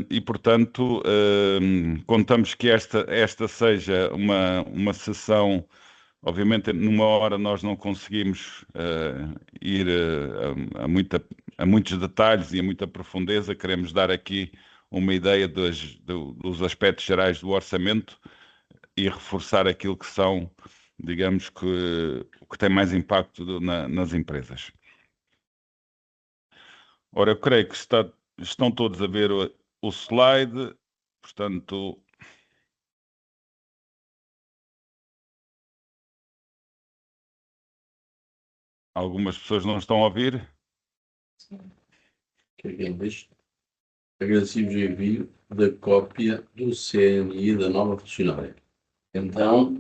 e, portanto, contamos que esta seja uma sessão. Obviamente, numa hora nós não conseguimos ir a muitos detalhes e a muita profundeza. Queremos dar aqui uma ideia dos aspectos gerais do orçamento e reforçar aquilo que são, digamos, o que tem mais impacto nas empresas. Ora, eu creio que estão todos a ver o slide, portanto. Algumas pessoas não estão a ouvir. Que é que ele diz? Agradecemos o envio da cópia do CNI da nova funcionária. Então,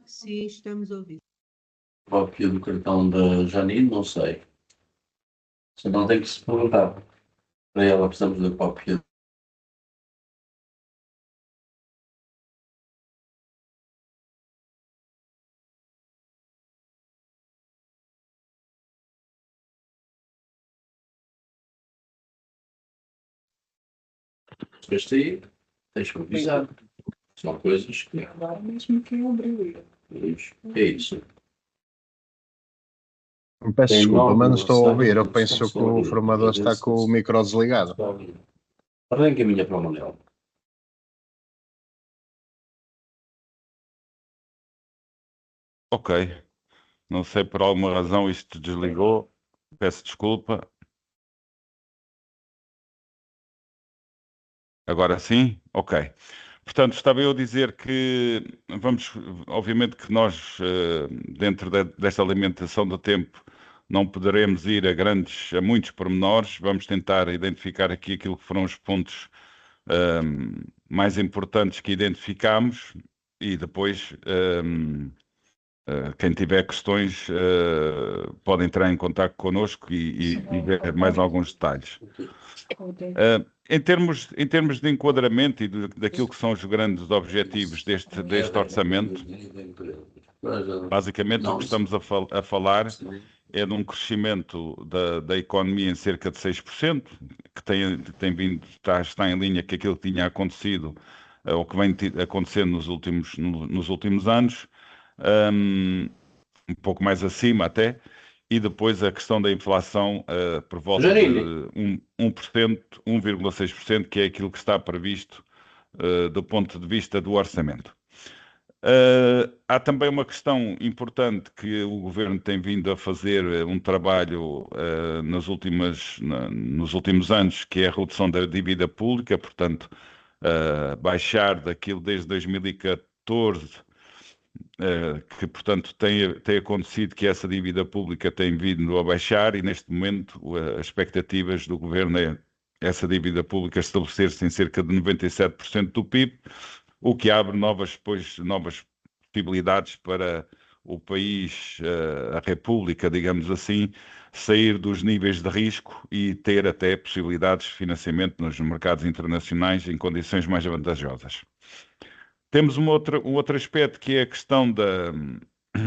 Sim, estamos a ouvir. cópia do cartão da Janine, não sei. Você não tem que se perguntar. Para ela precisamos da cópia. Este aí, deixa-me avisar. São coisas que. Agora mesmo que eu brilho. É isso. Peço Tem desculpa, mas não nove estou a ouvir. Eu lançamentos, penso que o são formador está com o micro desligado. Arranca-minha para o Manel. Ok. Não sei, por alguma razão isto desligou. Peço desculpa. Agora sim? Ok. Portanto, estava eu a dizer que obviamente que nós, dentro desta alimentação do tempo, não poderemos ir a muitos pormenores. Vamos tentar identificar aqui aquilo que foram os pontos mais importantes que identificamos e depois quem tiver questões pode entrar em contato connosco e ver mais alguns detalhes. Em termos de enquadramento e daquilo que são os grandes objetivos deste orçamento, basicamente o que estamos a falar é de um crescimento da economia em cerca de 6%, que tem vindo, está em linha com aquilo que tinha acontecido, ou que vem acontecendo nos últimos anos, um pouco mais acima até, e depois a questão da inflação por volta de 1%, 1,6%, que é aquilo que está previsto do ponto de vista do orçamento. Há também uma questão importante que o Governo tem vindo a fazer um trabalho nos últimos anos, que é a redução da dívida pública, portanto, baixar daquilo desde 2014, que, portanto, tem acontecido que essa dívida pública tem vindo a baixar e, neste momento, as expectativas do Governo é essa dívida pública estabelecer-se em cerca de 97% do PIB, o que abre novas possibilidades para o país, a República, digamos assim, sair dos níveis de risco e ter até possibilidades de financiamento nos mercados internacionais em condições mais vantajosas. Temos um outro aspecto que é a questão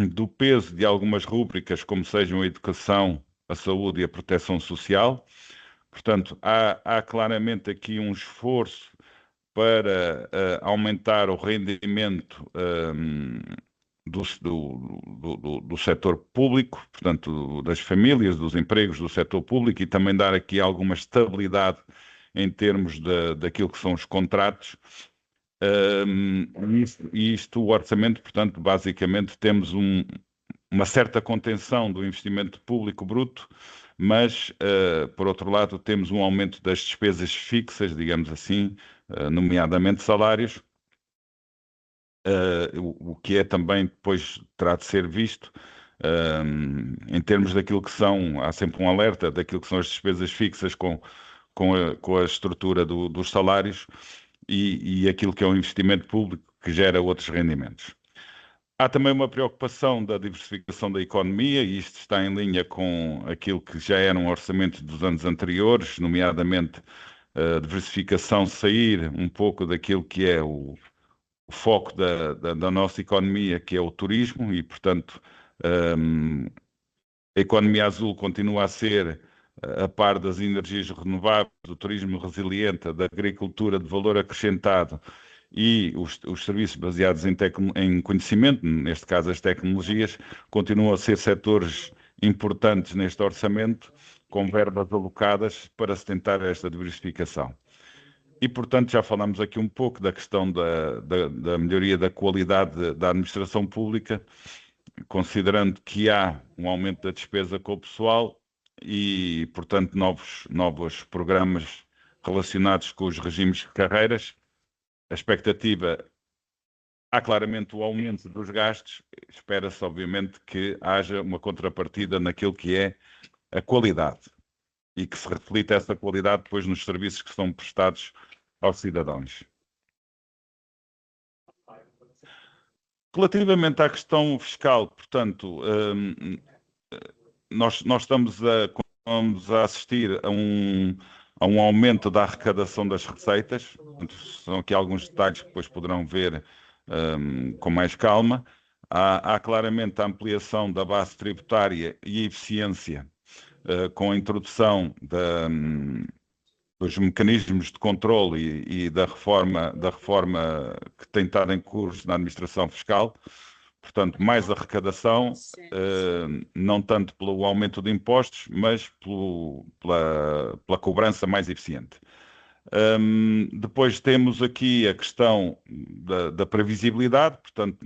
do peso de algumas rúbricas, como sejam a educação, a saúde e a proteção social. Portanto, há claramente aqui um esforço para aumentar o rendimento do setor público, portanto, das famílias, dos empregos do setor público e também dar aqui alguma estabilidade em termos daquilo que são os contratos. O orçamento, portanto, basicamente temos uma certa contenção do investimento público bruto, mas, por outro lado, temos um aumento das despesas fixas, digamos assim, nomeadamente salários, o que é também depois terá de ser visto em termos daquilo que há sempre um alerta daquilo que são as despesas fixas com a estrutura dos salários e aquilo que é o investimento público que gera outros rendimentos. Há também uma preocupação da diversificação da economia, e isto está em linha com aquilo que já era um orçamento dos anos anteriores, nomeadamente a diversificação, sair um pouco daquilo que é o foco da nossa economia, que é o turismo, e, portanto, a economia azul continua a ser a par das energias renováveis, do turismo resiliente, da agricultura de valor acrescentado e os serviços baseados em conhecimento, neste caso as tecnologias, continuam a ser setores importantes neste orçamento, com verbas alocadas para se tentar esta diversificação. E, portanto, já falamos aqui um pouco da questão da melhoria da qualidade da administração pública, considerando que há um aumento da despesa com o pessoal e, portanto, novos programas relacionados com os regimes de carreiras. A expectativa, há claramente o aumento dos gastos, espera-se, obviamente, que haja uma contrapartida naquilo que é a qualidade e que se reflita essa qualidade depois nos serviços que são prestados aos cidadãos. Relativamente à questão fiscal, portanto, nós estamos a assistir a um aumento da arrecadação das receitas. São aqui alguns detalhes que depois poderão ver com mais calma. Há claramente a ampliação da base tributária e a eficiência com a introdução dos mecanismos de controle e da reforma que tem estado em curso na administração fiscal. Portanto, mais arrecadação, não tanto pelo aumento de impostos, mas pela cobrança mais eficiente. Depois temos aqui a questão da previsibilidade, portanto,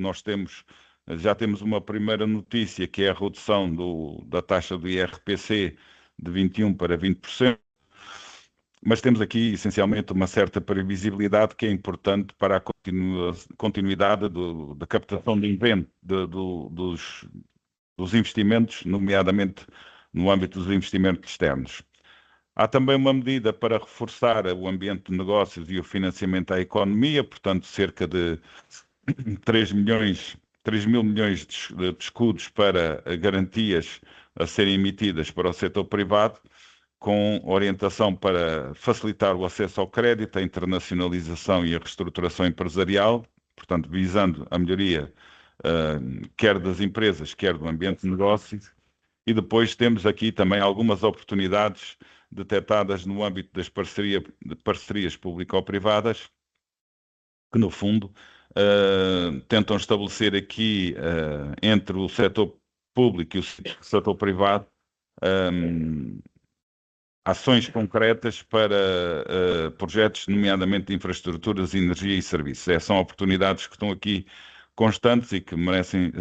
já temos uma primeira notícia, que é a redução da taxa do IRPC de 21% para 20%, mas temos aqui, essencialmente, uma certa previsibilidade que é importante para a continuidade da captação dos investimentos, nomeadamente no âmbito dos investimentos externos. Há também uma medida para reforçar o ambiente de negócios e o financiamento à economia, portanto, cerca de 3 mil milhões de escudos para garantias a serem emitidas para o setor privado, com orientação para facilitar o acesso ao crédito, a internacionalização e a reestruturação empresarial, portanto, visando a melhoria quer das empresas, quer do ambiente de negócios. E depois temos aqui também algumas oportunidades detectadas no âmbito das parcerias público-privadas, que, no fundo, tentam estabelecer aqui, entre o setor público e o setor privado, ações concretas para projetos, nomeadamente de infraestruturas, energia e serviços. São oportunidades que estão aqui constantes e que merecem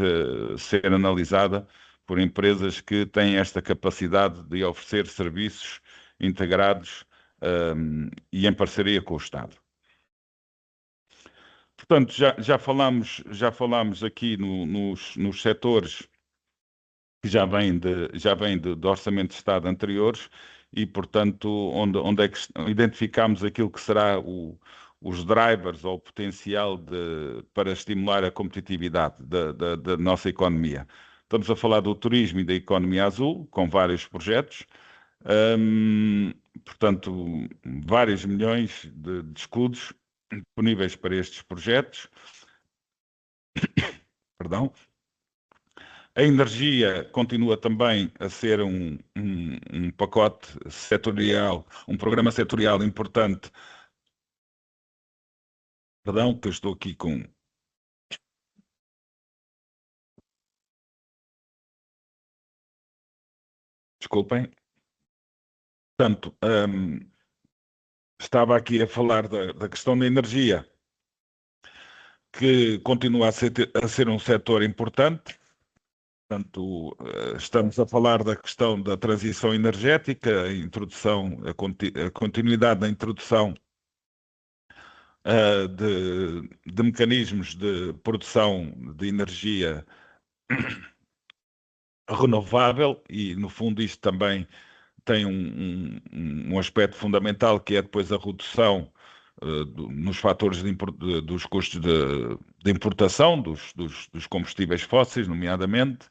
ser analisadas por empresas que têm esta capacidade de oferecer serviços integrados e em parceria com o Estado. Portanto, já falámos aqui nos setores que já vêm de orçamento de Estado anteriores e, portanto, onde é que identificamos aquilo que será os drivers ou o potencial para estimular a competitividade da nossa economia. Estamos a falar do turismo e da economia azul, com vários projetos, portanto, vários milhões de escudos disponíveis para estes projetos. Perdão. A energia continua também a ser um pacote setorial, um programa setorial importante. Perdão, que eu estou aqui com... Desculpem. Portanto, estava aqui a falar da questão da energia, que continua a ser um setor importante. Portanto, estamos a falar da questão da transição energética, a continuidade da introdução de mecanismos de produção de energia renovável e, no fundo, isto também tem um aspecto fundamental, que é depois a redução nos fatores dos custos de importação dos combustíveis fósseis, nomeadamente.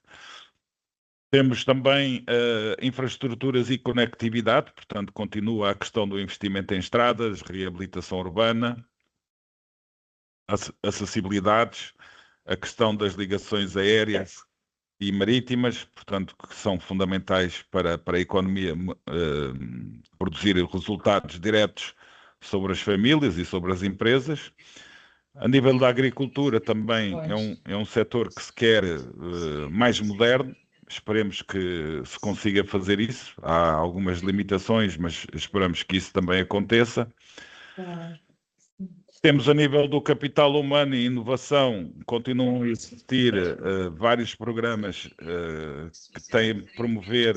Temos também infraestruturas e conectividade, portanto, continua a questão do investimento em estradas, reabilitação urbana, acessibilidades, a questão das ligações aéreas e marítimas, portanto, que são fundamentais para a economia produzir resultados diretos sobre as famílias e sobre as empresas. A nível da agricultura também é um setor que se quer mais moderno. Esperemos que se consiga fazer isso. Há algumas limitações, mas esperamos que isso também aconteça. Temos a nível do capital humano e inovação, continuam a existir vários programas que têm de promover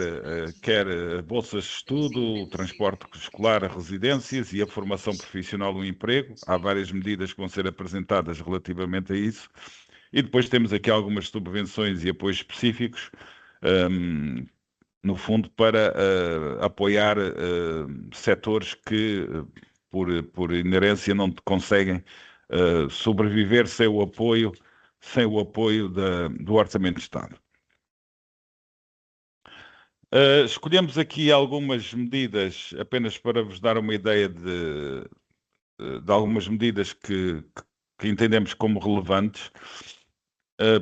quer bolsas de estudo, o transporte escolar a residências e a formação profissional no emprego. Há várias medidas que vão ser apresentadas relativamente a isso. E depois temos aqui algumas subvenções e apoios específicos, no fundo, para apoiar setores que por inerência não conseguem sobreviver sem o apoio do Orçamento de Estado. Escolhemos aqui algumas medidas, apenas para vos dar uma ideia de algumas medidas que entendemos como relevantes.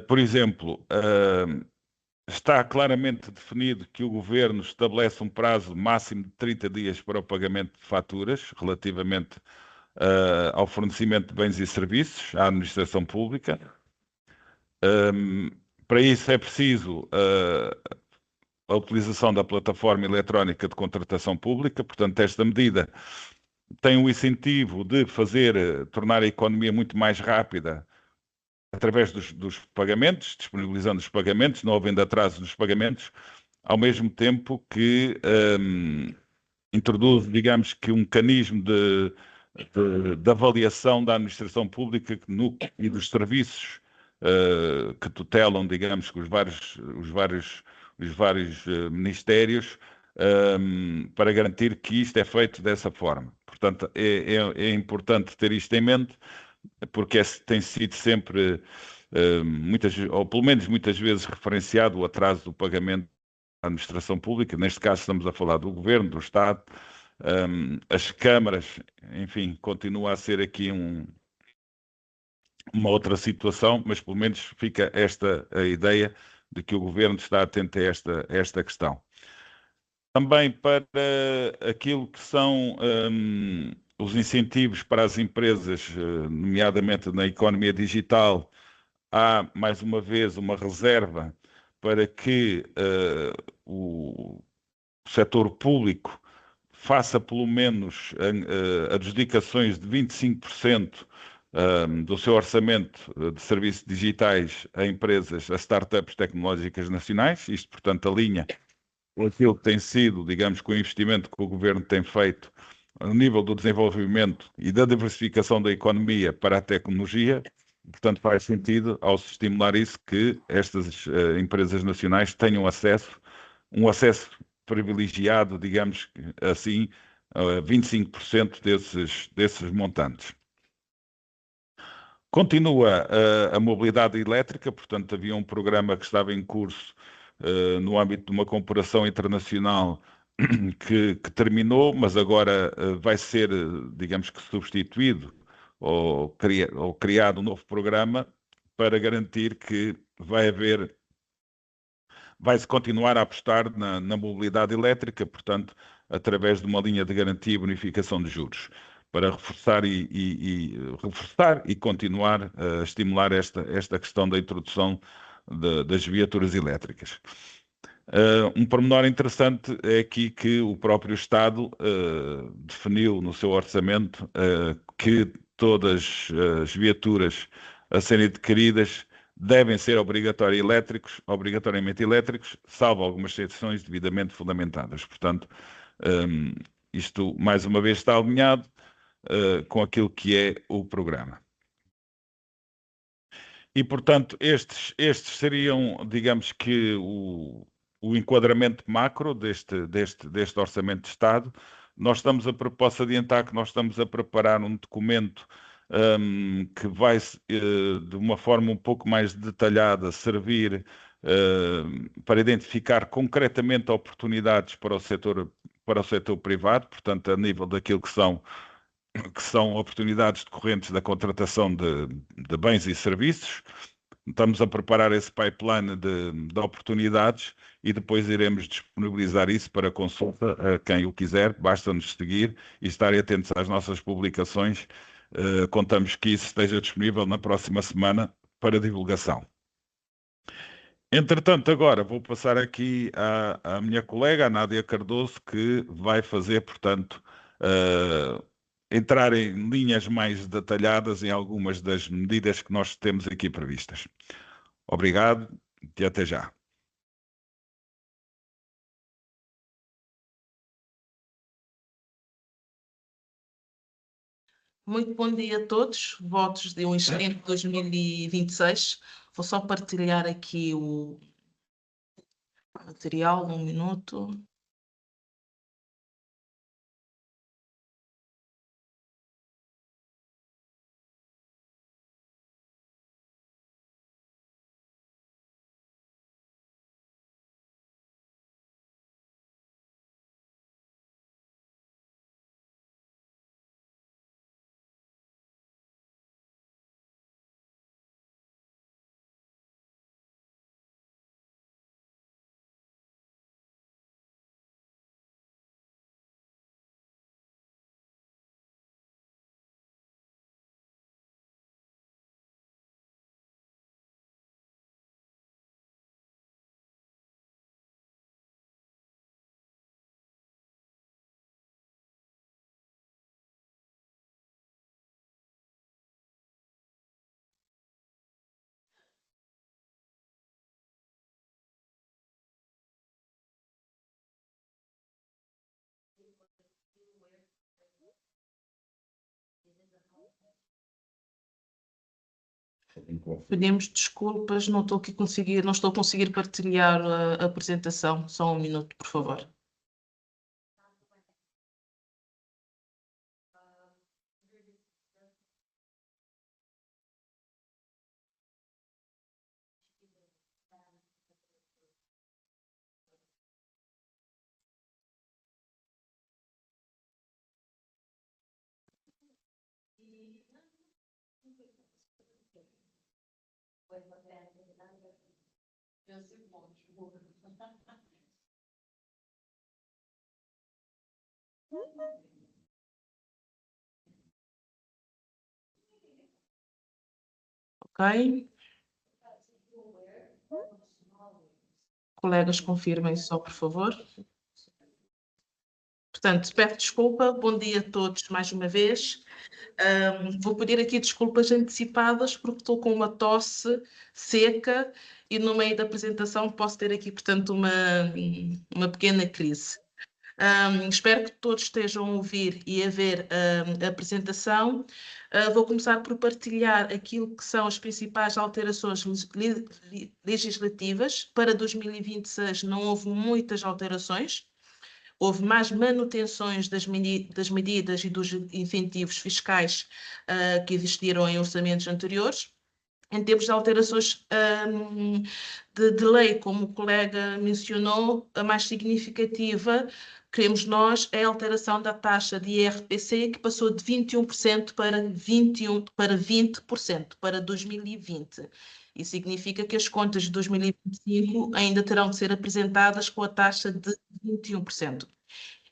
Por exemplo, está claramente definido que o Governo estabelece um prazo máximo de 30 dias para o pagamento de faturas relativamente ao fornecimento de bens e serviços à administração pública. Para isso é preciso a utilização da plataforma eletrónica de contratação pública. Portanto, esta medida tem o incentivo de tornar a economia muito mais rápida através dos pagamentos, disponibilizando os pagamentos, não havendo atraso nos pagamentos, ao mesmo tempo que introduz, digamos que, um mecanismo de avaliação da administração pública e dos serviços que tutelam, digamos, que os vários ministérios, para garantir que isto é feito dessa forma. Portanto, é importante ter isto em mente, porque tem sido sempre, ou pelo menos muitas vezes, referenciado o atraso do pagamento da administração pública. Neste caso estamos a falar do Governo, do Estado, as câmaras, enfim, continua a ser aqui uma outra situação, mas pelo menos fica a ideia de que o Governo está atento a esta questão. Também para aquilo que são os incentivos para as empresas, nomeadamente na economia digital, há, mais uma vez, uma reserva para que o setor público faça pelo menos adjudicações de 25% do seu orçamento de serviços digitais a empresas, a startups tecnológicas nacionais. Isto, portanto, alinha com aquilo que tem sido, digamos, com o investimento que o Governo tem feito no nível do desenvolvimento e da diversificação da economia para a tecnologia. Portanto, faz sentido, ao se estimular isso, que estas empresas nacionais tenham um acesso privilegiado, digamos assim, a 25% desses montantes. Continua a mobilidade elétrica. Portanto, havia um programa que estava em curso no âmbito de uma comparação internacional que terminou, mas agora vai ser, digamos que, substituído ou criado um novo programa para garantir que vai-se continuar a apostar na mobilidade elétrica, portanto, através de uma linha de garantia e bonificação de juros, para reforçar e continuar a estimular esta questão da introdução das viaturas elétricas. Um pormenor interessante é aqui que o próprio Estado definiu no seu orçamento que todas as viaturas a serem adquiridas devem ser obrigatoriamente elétricos, salvo algumas exceções devidamente fundamentadas. Portanto, isto mais uma vez está alinhado com aquilo que é o programa. E, portanto, estes seriam, digamos que, o enquadramento macro deste Orçamento de Estado. Posso adiantar que nós estamos a preparar um documento que vai, de uma forma um pouco mais detalhada, servir para identificar concretamente oportunidades para o setor privado, portanto, a nível daquilo que são oportunidades decorrentes da contratação de bens e serviços, Estamos a preparar esse pipeline de oportunidades e depois iremos disponibilizar isso para consulta a quem o quiser. Basta-nos seguir e estarem atentos às nossas publicações. Contamos que isso esteja disponível na próxima semana para divulgação. Entretanto, agora vou passar aqui à minha colega, a Nádia Cardoso, que vai fazer, portanto, entrar em linhas mais detalhadas em algumas das medidas que nós temos aqui previstas. Obrigado e até já. Muito bom dia a todos, votos de um excelente 2026. Vou só partilhar aqui o material, um minuto. Pedimos desculpas, não estou a conseguir partilhar a apresentação. Só um minuto, por favor. Ok? Colegas, confirmem só, por favor. Portanto, peço desculpa, bom dia a todos mais uma vez. Vou pedir aqui desculpas antecipadas porque estou com uma tosse seca e no meio da apresentação posso ter aqui, portanto, uma pequena crise. Espero que todos estejam a ouvir e a ver a apresentação. Vou começar por partilhar aquilo que são as principais alterações legislativas. Para 2026 não houve muitas alterações. Houve mais manutenções das medidas e dos incentivos fiscais que existiram em orçamentos anteriores. Em termos de alterações de lei, como o colega mencionou, a mais significativa que temos nós é a alteração da taxa de IRPC, que passou de 21% para 20% para 2020. Isso significa que as contas de 2025 ainda terão de ser apresentadas com a taxa de 21%.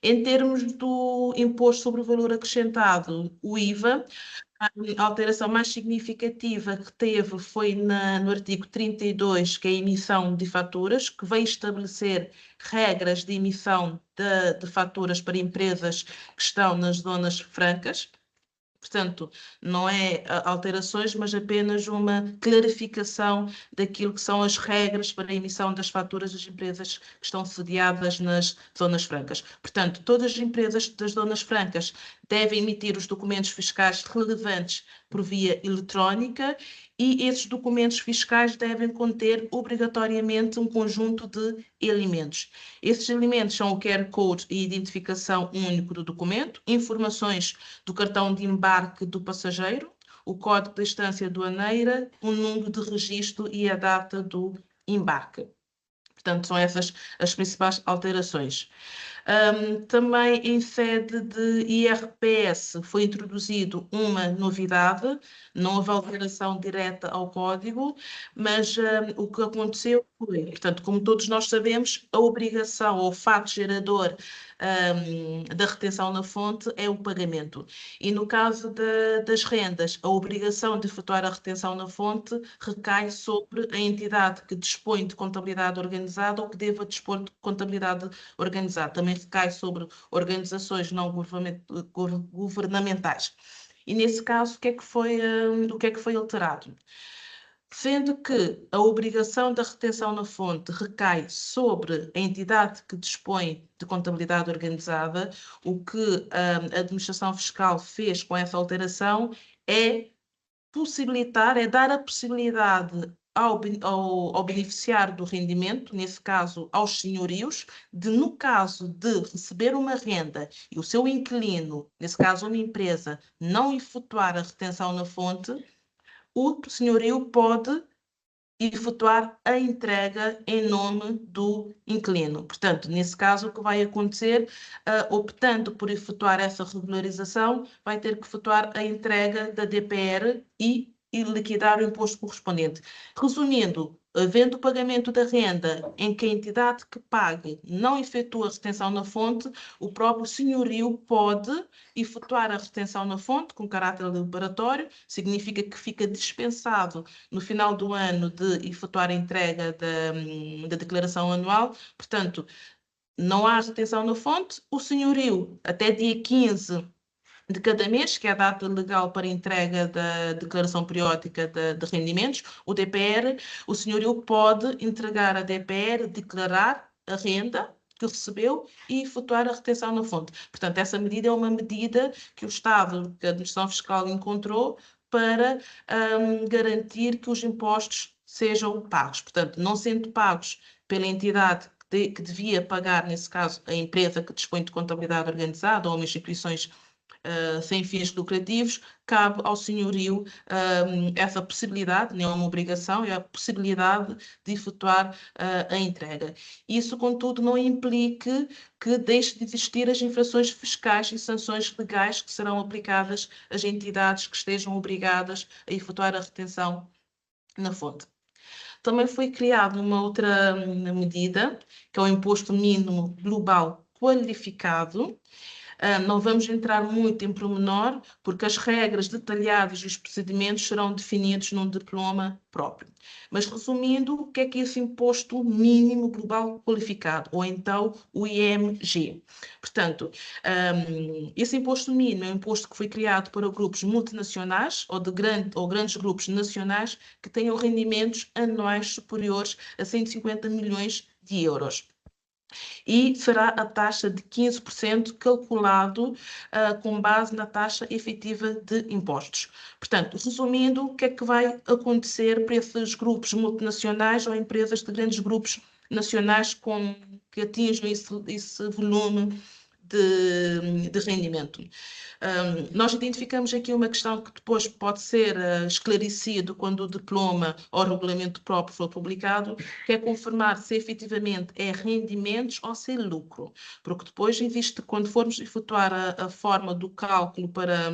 Em termos do imposto sobre o valor acrescentado, o IVA, a alteração mais significativa que teve foi no artigo 32, que é a emissão de faturas, que veio estabelecer regras de emissão de faturas para empresas que estão nas zonas francas. Portanto, não é alterações, mas apenas uma clarificação daquilo que são as regras para a emissão das faturas das empresas que estão sediadas nas zonas francas. Portanto, todas as empresas das zonas francas devem emitir os documentos fiscais relevantes por via eletrónica e esses documentos fiscais devem conter obrigatoriamente um conjunto de elementos. Esses elementos são o QR Code e identificação único do documento, informações do cartão de embarque do passageiro, o código da estância aduaneira, o número de registro e a data do embarque. Portanto, são essas as principais alterações. Também em sede de IRPS foi introduzido uma novidade, não houve alteração direta ao código, mas o que aconteceu foi, portanto, como todos nós sabemos, a obrigação ou o fato gerador da retenção na fonte é o pagamento. E no caso das rendas, a obrigação de efetuar a retenção na fonte recai sobre a entidade que dispõe de contabilidade organizada ou que deva dispor de contabilidade organizada. Também recai sobre organizações não governamentais. E nesse caso, o que é que foi alterado? Sendo que a obrigação da retenção na fonte recai sobre a entidade que dispõe de contabilidade organizada, o que a administração fiscal fez com essa alteração é dar a possibilidade ao beneficiário do rendimento, nesse caso aos senhorios, de no caso de receber uma renda e o seu inquilino, nesse caso uma empresa, não efetuar a retenção na fonte, o senhorio pode efetuar a entrega em nome do inquilino. Portanto, nesse caso, o que vai acontecer, optando por efetuar essa regularização, vai ter que efetuar a entrega da DPR e liquidar o imposto correspondente. Resumindo, havendo o pagamento da renda em que a entidade que pague não efetua a retenção na fonte, o próprio senhorio pode efetuar a retenção na fonte com caráter liberatório, significa que fica dispensado no final do ano de efetuar a entrega da declaração anual. Portanto, não há retenção na fonte, o senhorio, até dia 15 de cada mês, que é a data legal para entrega da declaração periódica de rendimentos, o DPR, o senhorio pode entregar a DPR, declarar a renda que recebeu e efetuar a retenção na fonte. Portanto, essa medida é uma medida que o Estado, que a Administração Fiscal encontrou para garantir que os impostos sejam pagos. Portanto, não sendo pagos pela entidade que devia pagar, nesse caso, a empresa que dispõe de contabilidade organizada ou instituições sem fins lucrativos, cabe ao senhorio essa possibilidade, não é uma obrigação, é a possibilidade de efetuar a entrega. Isso, contudo, não implica que deixe de existir as infrações fiscais e sanções legais que serão aplicadas às entidades que estejam obrigadas a efetuar a retenção na fonte. Também foi criada uma outra medida, que é o imposto mínimo global qualificado. Não vamos entrar muito em pormenor, porque as regras detalhadas e os procedimentos serão definidos num diploma próprio. Mas, resumindo, o que é esse imposto mínimo global qualificado, ou então o IMG? Portanto, esse imposto mínimo é um imposto que foi criado para grupos multinacionais ou grandes grupos nacionais que tenham rendimentos anuais superiores a 150 milhões de euros. E será a taxa de 15% calculado com base na taxa efetiva de impostos. Portanto, resumindo, o que é que vai acontecer para esses grupos multinacionais ou empresas de grandes grupos nacionais que atinjam esse volume de rendimento? Nós identificamos aqui uma questão que depois pode ser esclarecido quando o diploma ou o regulamento próprio for publicado, que é confirmar se efetivamente é rendimentos ou se é lucro, porque depois existe, quando formos efetuar a forma do cálculo para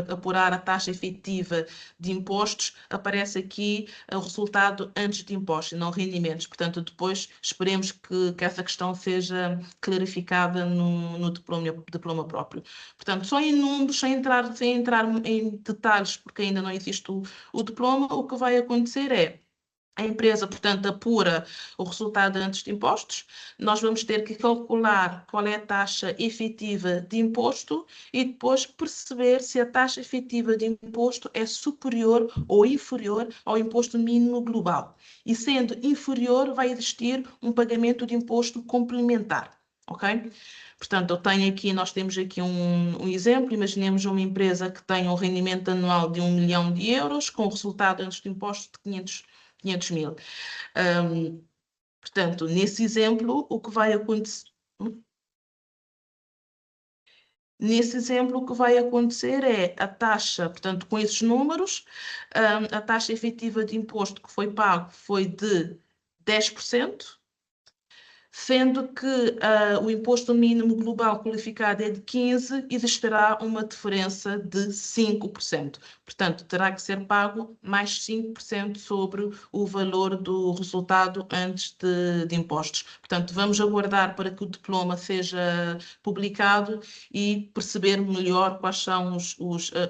apurar a taxa efetiva de impostos, aparece aqui o resultado antes de impostos e não rendimentos. Portanto, depois esperemos que essa questão seja clarificada no diploma próprio. Portanto, só em números, sem entrar em detalhes, porque ainda não existe o diploma, o que vai acontecer é a empresa, portanto, apura o resultado antes de impostos, nós vamos ter que calcular qual é a taxa efetiva de imposto e depois perceber se a taxa efetiva de imposto é superior ou inferior ao imposto mínimo global. E sendo inferior, vai existir um pagamento de imposto complementar, ok? Portanto, nós temos aqui um exemplo. Imaginemos uma empresa que tem um rendimento anual de 1 milhão de euros, com o resultado antes de imposto de 500 mil. Portanto, nesse exemplo, o que vai acontecer... Nesse exemplo, o que vai acontecer é a taxa, portanto, com esses números, a taxa efetiva de imposto que foi pago foi de 10%, sendo que o imposto mínimo global qualificado é de 15%, existirá uma diferença de 5%. Portanto, terá que ser pago mais 5% sobre o valor do resultado antes de impostos. Portanto, vamos aguardar para que o diploma seja publicado e perceber melhor quais são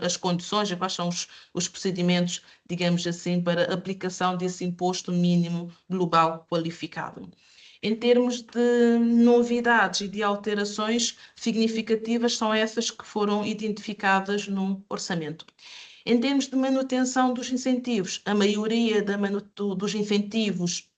as condições e quais são os procedimentos, digamos assim, para a aplicação desse imposto mínimo global qualificado. Em termos de novidades e de alterações significativas, são essas que foram identificadas no orçamento. Em termos de manutenção dos incentivos, a maioria dos incentivos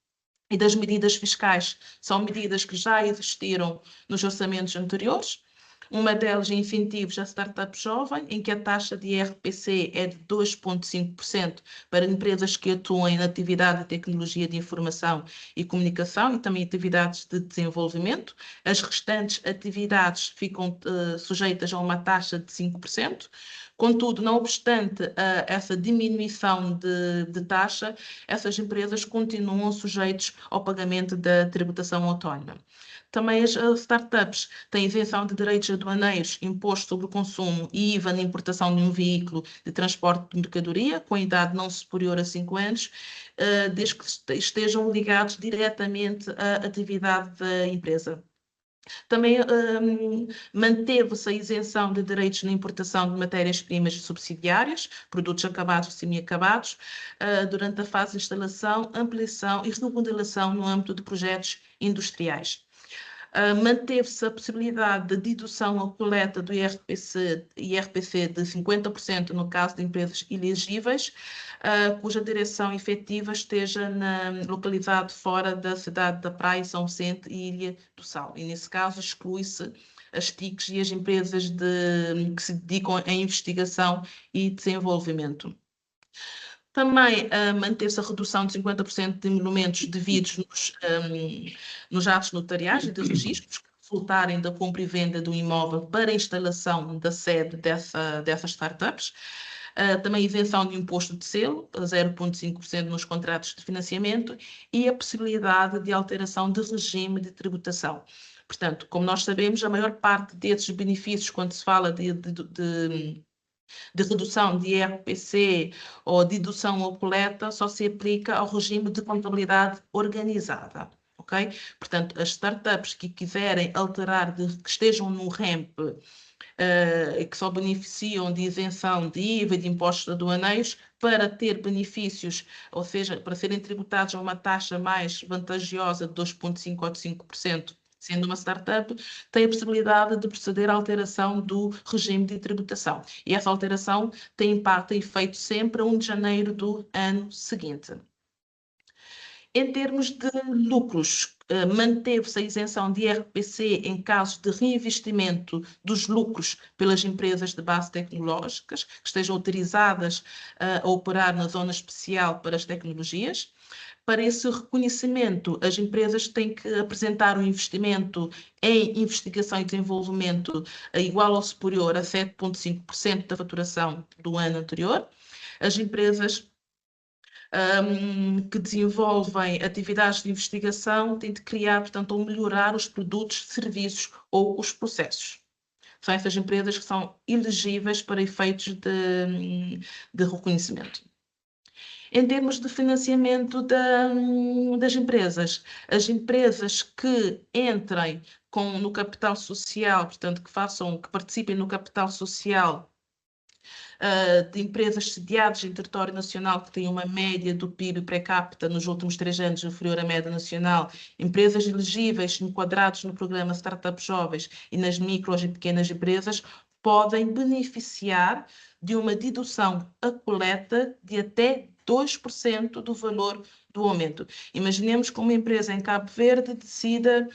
e das medidas fiscais são medidas que já existiram nos orçamentos anteriores. Uma delas é incentivos à startup jovem, em que a taxa de IRPC é de 2,5% para empresas que atuem na atividade de tecnologia de informação e comunicação e também atividades de desenvolvimento. As restantes atividades ficam sujeitas a uma taxa de 5%. Contudo, não obstante essa diminuição de taxa, essas empresas continuam sujeitas ao pagamento da tributação autónoma. Também as startups têm isenção de direitos aduaneiros, imposto sobre o consumo e IVA na importação de um veículo de transporte de mercadoria com idade não superior a 5 anos, desde que estejam ligados diretamente à atividade da empresa. Também manteve-se a isenção de direitos na importação de matérias-primas subsidiárias, produtos acabados e semi-acabados, durante a fase de instalação, ampliação e remodelação no âmbito de projetos industriais. Manteve-se a possibilidade de dedução ou coleta do IRPC de 50% no caso de empresas elegíveis, cuja direção efetiva esteja localizado fora da cidade da Praia, São Vicente e Ilha do Sal. E, nesse caso, exclui-se as TICs e as empresas que se dedicam à investigação e desenvolvimento. Também manteve-se a redução de 50% de emolumentos devidos nos atos notariais e de registros que resultarem da compra e venda do imóvel para a instalação da sede dessas startups. Também isenção de imposto de selo, 0,5% nos contratos de financiamento e a possibilidade de alteração de regime de tributação. Portanto, como nós sabemos, a maior parte desses benefícios, quando se fala de redução de IRPC ou dedução ou coleta, só se aplica ao regime de contabilidade organizada. Okay? Portanto, as startups que quiserem alterar, que estejam no REMP e que só beneficiam de isenção de IVA e de impostos aduaneiros, para ter benefícios, ou seja, para serem tributados a uma taxa mais vantajosa de 2,5% ou de 5%, sendo uma startup, tem a possibilidade de proceder à alteração do regime de tributação. E essa alteração tem impacto e efeito sempre a 1 de janeiro do ano seguinte. Em termos de lucros, manteve-se a isenção de IRPC em caso de reinvestimento dos lucros pelas empresas de base tecnológicas que estejam autorizadas a operar na zona especial para as tecnologias. Para esse reconhecimento, as empresas têm que apresentar um investimento em investigação e desenvolvimento igual ou superior a 7,5% da faturação do ano anterior. As empresas que desenvolvem atividades de investigação têm de criar, portanto, ou melhorar os produtos, serviços ou os processos. São essas empresas que são elegíveis para efeitos de reconhecimento. Em termos de financiamento das empresas, as empresas que entrem no capital social, portanto, que participem no capital social de empresas sediadas em território nacional que têm uma média do PIB per capita nos últimos 3 anos inferior à média nacional, empresas elegíveis enquadradas no programa Startup Jovens e nas micros e pequenas empresas, podem beneficiar de uma dedução à coleta de até 2% do valor do aumento. Imaginemos que uma empresa em Cabo Verde decida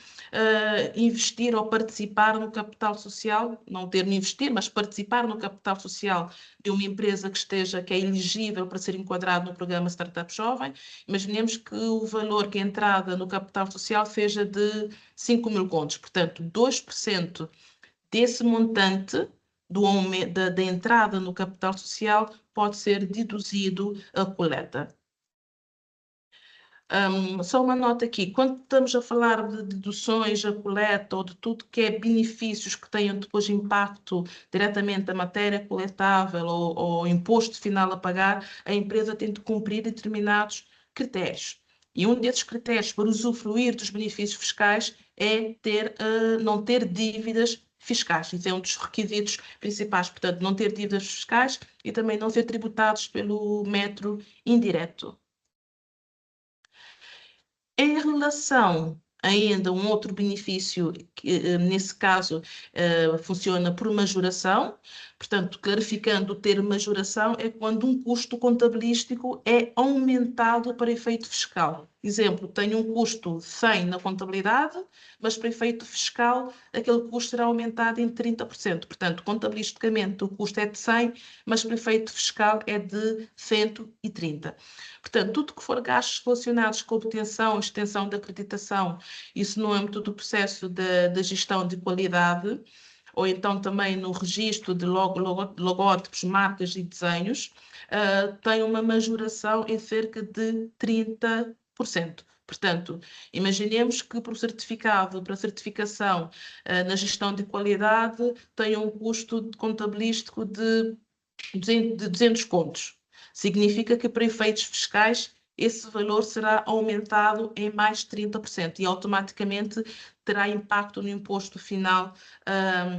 investir ou participar no capital social, não ter de investir, mas participar no capital social de uma empresa que é elegível para ser enquadrado no programa Startup Jovem. Imaginemos que o valor que é entrada no capital social seja de 5.000 contos. Portanto, 2% desse montante da entrada no capital social pode ser deduzido a coleta. Só uma nota aqui, quando estamos a falar de deduções, a coleta ou de tudo que é benefícios que tenham depois impacto diretamente na matéria coletável ou imposto final a pagar, a empresa tem de cumprir determinados critérios. E um desses critérios para usufruir dos benefícios fiscais é não ter dívidas fiscais. Isso é um dos requisitos principais. Portanto, não ter dívidas fiscais e também não ser tributados pelo metro indireto. Em relação ainda a um outro benefício, que nesse caso funciona por majoração, portanto, clarificando o termo majoração, é quando um custo contabilístico é aumentado para efeito fiscal. Exemplo, tenho um custo 100 na contabilidade, mas para efeito fiscal aquele custo será aumentado em 30%. Portanto, contabilisticamente o custo é de 100, mas para efeito fiscal é de 130. Portanto, tudo que for gastos relacionados com a obtenção, extensão da acreditação, isso no âmbito do processo da gestão de qualidade, ou então também no registro de logótipos, marcas e desenhos, tem uma majoração em cerca de 30%. Portanto, imaginemos que para a certificação na gestão de qualidade tem um custo contabilístico de 200 contos. Significa que para efeitos fiscais esse valor será aumentado em mais 30% e automaticamente terá impacto no imposto final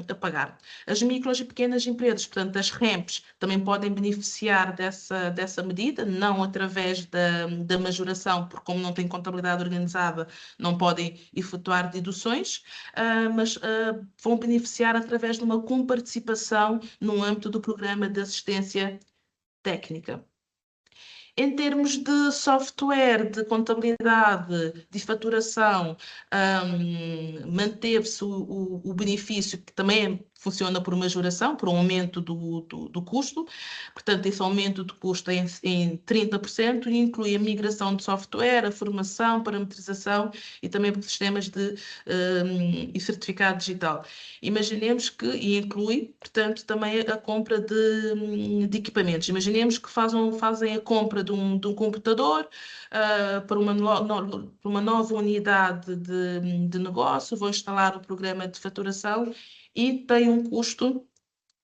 a pagar. As micros e pequenas empresas, portanto, as REMPs, também podem beneficiar dessa medida, não através da majoração, porque como não têm contabilidade organizada, não podem efetuar deduções, mas vão beneficiar através de uma comparticipação no âmbito do programa de assistência técnica. Em termos de software, de contabilidade, de faturação, manteve-se o benefício, que também funciona por majoração, por um aumento do custo. Portanto, esse aumento do custo é em 30% e inclui a migração de software, a formação, parametrização e também sistemas e certificado digital. Imaginemos que, e inclui, portanto, também a compra de equipamentos. Imaginemos que fazem a compra de um computador para uma nova unidade de negócio, vão instalar o programa de faturação e tem um custo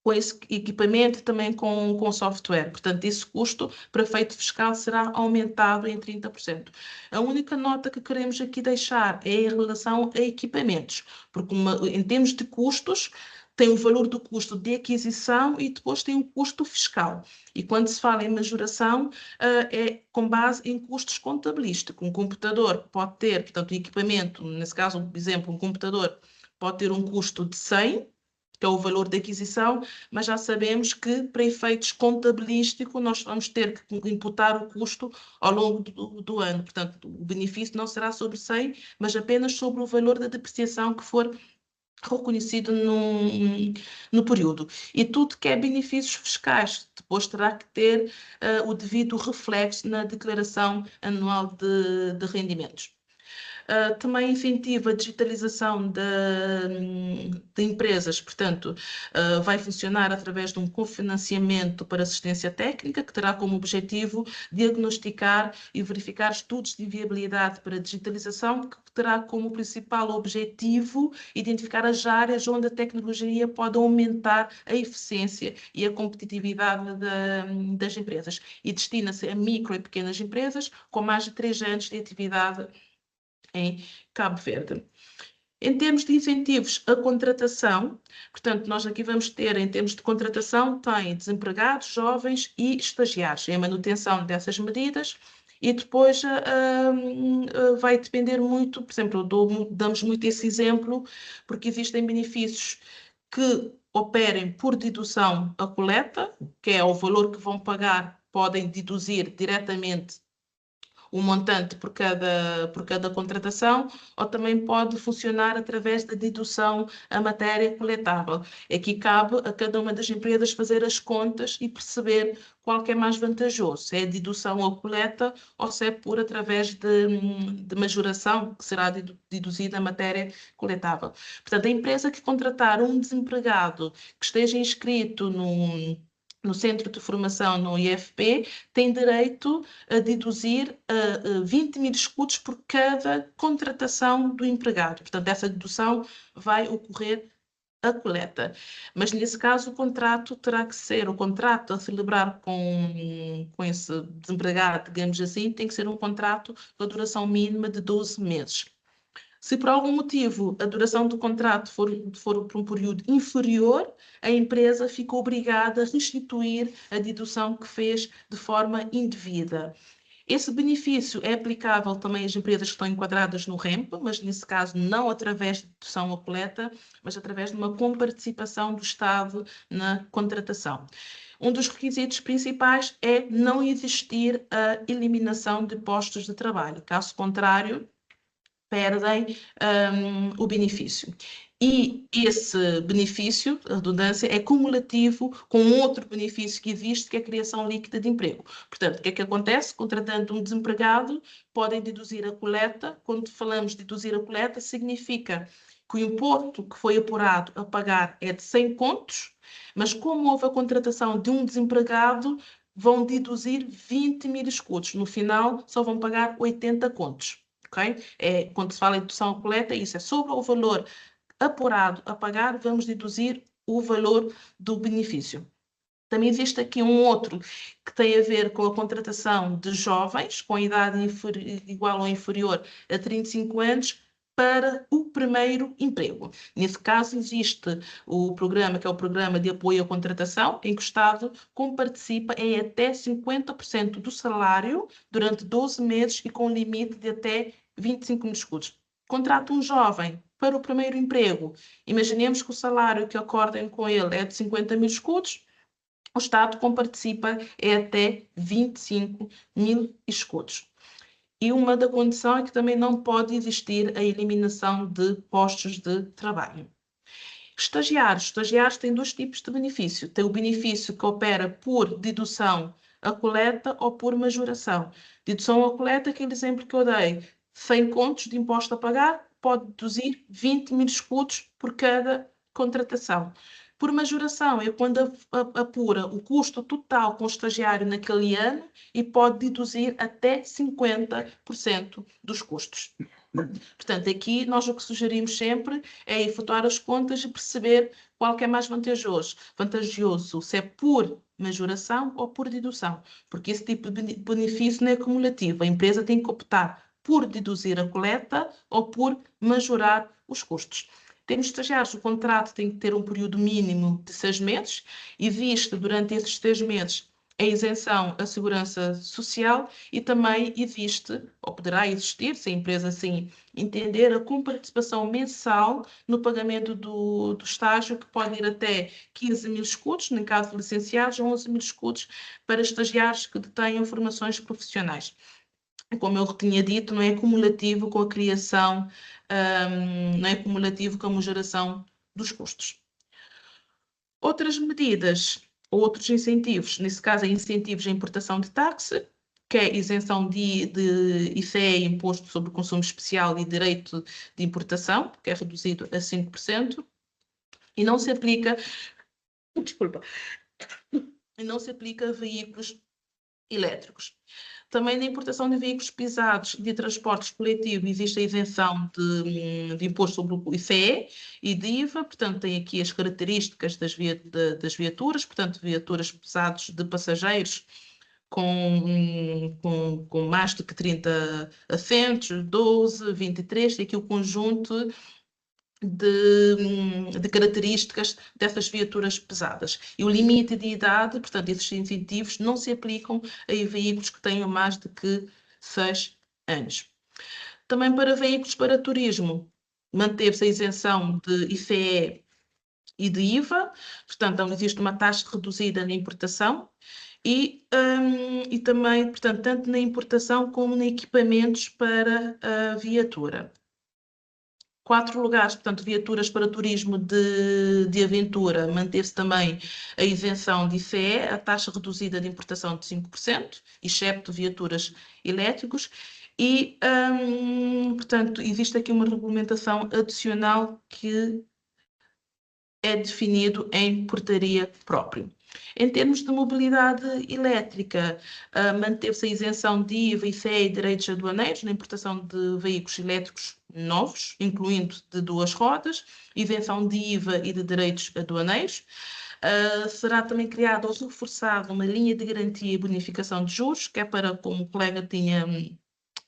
com esse equipamento e também com software. Portanto, esse custo para efeito fiscal será aumentado em 30%. A única nota que queremos aqui deixar é em relação a equipamentos, porque em termos de custos, tem o valor do custo de aquisição e depois tem o custo fiscal. E quando se fala em majoração, é com base em custos contabilísticos. Um computador pode ter, portanto, o equipamento, nesse caso, por exemplo, um computador pode ter um custo de 100, que é o valor da aquisição, mas já sabemos que, para efeitos contabilísticos, nós vamos ter que imputar o custo ao longo do ano. Portanto, o benefício não será sobre 100, mas apenas sobre o valor da depreciação que for reconhecido no período. E tudo que é benefícios fiscais, depois terá que ter o devido reflexo na declaração anual de rendimentos. Também incentiva a digitalização de empresas, portanto, vai funcionar através de um cofinanciamento para assistência técnica, que terá como objetivo diagnosticar e verificar estudos de viabilidade para a digitalização, que terá como principal objetivo identificar as áreas onde a tecnologia pode aumentar a eficiência e a competitividade das empresas. E destina-se a micro e pequenas empresas com mais de 3 anos de atividade em Cabo Verde. Em termos de incentivos à contratação, portanto, nós aqui vamos ter, em termos de contratação, tem desempregados, jovens e estagiários, em manutenção dessas medidas, e depois vai depender muito, por exemplo, damos muito esse exemplo, porque existem benefícios que operem por dedução à coleta, que é o valor que vão pagar, podem deduzir diretamente o montante por cada contratação, ou também pode funcionar através da dedução à matéria coletável. Aqui cabe a cada uma das empresas fazer as contas e perceber qual que é mais vantajoso, se é a dedução ou coleta ou se é através de majoração, que será deduzida a matéria coletável. Portanto, a empresa que contratar um desempregado que esteja inscrito no centro de formação, no IFP, tem direito a deduzir 20 mil escudos por cada contratação do empregado. Portanto, essa dedução vai ocorrer a coleta. Mas, nesse caso, o contrato terá que ser, o contrato a celebrar com esse desempregado, digamos assim, tem que ser um contrato com a duração mínima de 12 meses. Se por algum motivo a duração do contrato for por um período inferior, a empresa fica obrigada a restituir a dedução que fez de forma indevida. Esse benefício é aplicável também às empresas que estão enquadradas no REMP, mas nesse caso não através de dedução à coleta, mas através de uma comparticipação do Estado na contratação. Um dos requisitos principais é não existir a eliminação de postos de trabalho. Caso contrário, perdem o benefício. E esse benefício, a redundância, é cumulativo com outro benefício que existe, que é a criação líquida de emprego. Portanto, o que é que acontece? Contratando um desempregado, podem deduzir a coleta. Quando falamos de deduzir a coleta, significa que o imposto que foi apurado a pagar é de 100 contos, mas como houve a contratação de um desempregado, vão deduzir 20 mil escudos. No final, só vão pagar 80 contos. Okay? Quando se fala em dedução à coleta, isso é sobre o valor apurado a pagar, vamos deduzir o valor do benefício. Também existe aqui um outro que tem a ver com a contratação de jovens com idade igual ou inferior a 35 anos para o primeiro emprego. Nesse caso, existe o programa, que é o Programa de Apoio à Contratação, em que o Estado comparticipa em até 50% do salário durante 12 meses e com limite de até 25 mil escudos. Contrata um jovem para o primeiro emprego. Imaginemos que o salário que acordem com ele é de 50 mil escudos, o Estado comparticipa em até 25 mil escudos. E uma da condição é que também não pode existir a eliminação de postos de trabalho. Estagiários têm dois tipos de benefício. Tem o benefício que opera por dedução à coleta ou por majoração. Dedução à coleta, aquele exemplo que eu dei, 100 contos de imposto a pagar, pode deduzir 20 mil escudos por cada contratação. Por majoração é quando apura o custo total com o estagiário naquele ano e pode deduzir até 50% dos custos. Portanto, aqui nós o que sugerimos sempre é efetuar as contas e perceber qual que é mais vantajoso, se é por majoração ou por dedução, porque esse tipo de benefício não é cumulativo. A empresa tem que optar por deduzir a coleta ou por majorar os custos. Temos estagiários, o contrato tem que ter um período mínimo de 6 meses. Existe, durante esses 6 meses, a isenção à segurança social e também existe, ou poderá existir, se a empresa assim entender, a comparticipação mensal no pagamento do estágio, que pode ir até 15 mil escudos, no caso de licenciados, 11 mil escudos para estagiários que detenham formações profissionais. Como eu tinha dito, não é cumulativo com a criação, não é cumulativo com a majoração dos custos. Outras medidas, outros incentivos, nesse caso é incentivos à importação de táxi, que é isenção de ICE, Imposto sobre o Consumo Especial, e direito de importação, que é reduzido a 5%, e não se aplica, e não se aplica a veículos elétricos. Também na importação de veículos pesados de transportes coletivo existe a isenção de imposto sobre o ICE e de IVA, portanto tem aqui as características das viaturas, portanto viaturas pesadas de passageiros com mais de 30 assentos, 12, 23, tem aqui o conjunto de características dessas viaturas pesadas. E o limite de idade, portanto, esses incentivos não se aplicam a veículos que tenham mais de que 6 anos. Também para veículos para turismo, manteve-se a isenção de ICE e de IVA, portanto, não existe uma taxa reduzida na importação e também, portanto, tanto na importação como em equipamentos para a viatura. 4 lugares, portanto, viaturas para turismo de aventura, manteve-se também a isenção de ICE, a taxa reduzida de importação de 5%, excepto viaturas elétricos, e, portanto, existe aqui uma regulamentação adicional que é definido em portaria própria. Em termos de mobilidade elétrica, manteve-se a isenção de IVA, ICE e direitos aduaneiros na importação de veículos elétricos novos, incluindo de 2 rodas, isenção de IVA e de direitos aduaneiros. Será também criada ou reforçada uma linha de garantia e bonificação de juros, que é para, como o colega tinha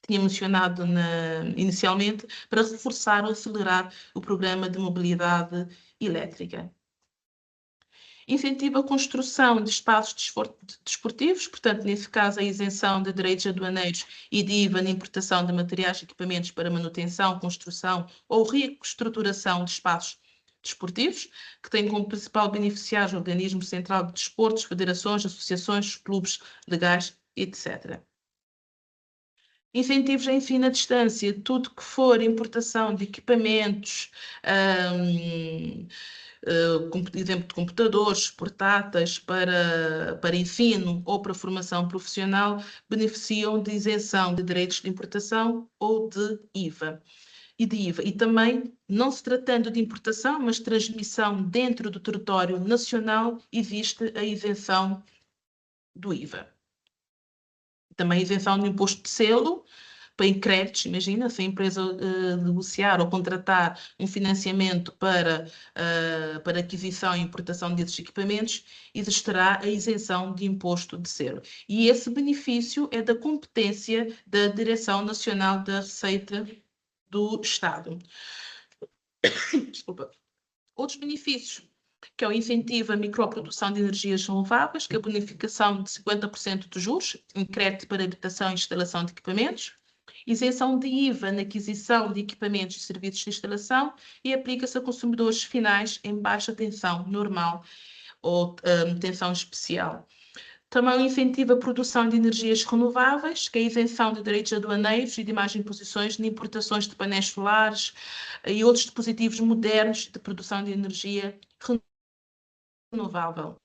mencionado inicialmente, para reforçar ou acelerar o programa de mobilidade elétrica. Incentiva a construção de espaços desportivos, portanto, nesse caso, a isenção de direitos aduaneiros e de IVA na importação de materiais e equipamentos para manutenção, construção ou reestruturação de espaços desportivos, que tem como principal beneficiário o Organismo Central de Desportos, federações, associações, clubes legais, etc. Incentivos em ensino à distância, tudo que for importação de equipamentos, como por exemplo de computadores portáteis para ensino ou para formação profissional, beneficiam de isenção de direitos de importação ou de IVA. E também, não se tratando de importação, mas transmissão dentro do território nacional, existe a isenção do IVA. Também a isenção do imposto de selo para créditos. Imagina, se a empresa negociar ou contratar um financiamento para aquisição e importação desses equipamentos, existirá a isenção de imposto de selo. E esse benefício é da competência da Direção Nacional da Receita do Estado. Desculpa. Outros benefícios, que é o incentivo à microprodução de energias renováveis, que é a bonificação de 50% dos juros em crédito para habitação e instalação de equipamentos, isenção de IVA na aquisição de equipamentos e serviços de instalação e aplica-se a consumidores finais em baixa tensão normal ou tensão especial. Também incentiva a produção de energias renováveis, que é a isenção de direitos aduaneiros e de mais imposições de importações de painéis solares e outros dispositivos modernos de produção de energia renovável.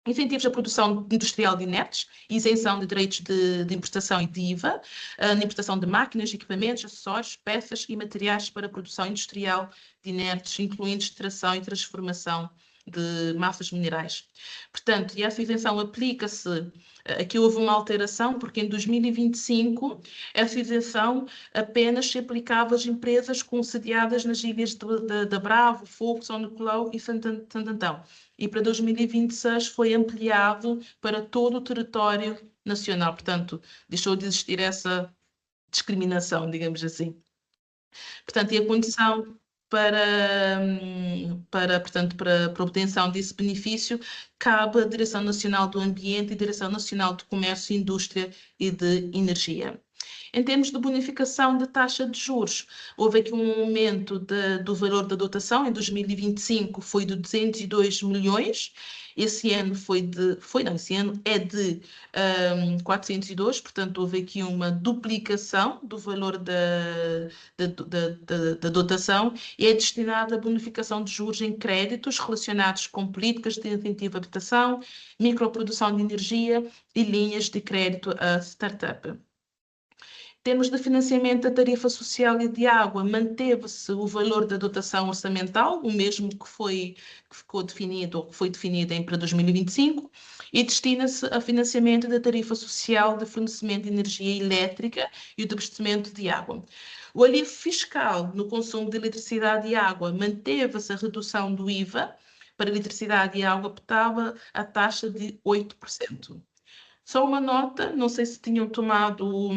Incentivos à produção industrial de inertes, isenção de direitos de importação e de IVA, na importação de máquinas, equipamentos, acessórios, peças e materiais para a produção industrial de inertes, incluindo extração e transformação de massas minerais. Portanto, e essa isenção aplica-se, aqui houve uma alteração, porque em 2025 essa isenção apenas se aplicava às empresas sediadas nas ilhas de Bravo, Fogo, São Nicolau e Santo Antão. E para 2026 foi ampliado para todo o território nacional. Portanto, deixou de existir essa discriminação, digamos assim. Portanto, e a condição portanto, para a obtenção desse benefício, cabe à Direção Nacional do Ambiente e Direção Nacional do Comércio, Indústria e de Energia. Em termos de bonificação de taxa de juros, houve aqui um aumento do valor da dotação. Em 2025 foi de 202 milhões. Esse ano esse ano é de 402, portanto houve aqui uma duplicação do valor da dotação e é destinada à bonificação de juros em créditos relacionados com políticas de incentivo à habitação, microprodução de energia e linhas de crédito a startup. Em termos de financiamento da tarifa social e de água, manteve-se o valor da dotação orçamental, o mesmo que foi definido para 2025, e destina-se a financiamento da tarifa social de fornecimento de energia elétrica e o de abastecimento de água. O alívio fiscal no consumo de eletricidade e água, manteve-se a redução do IVA para eletricidade e água potável a taxa de 8%. Só uma nota, não sei se tinham tomado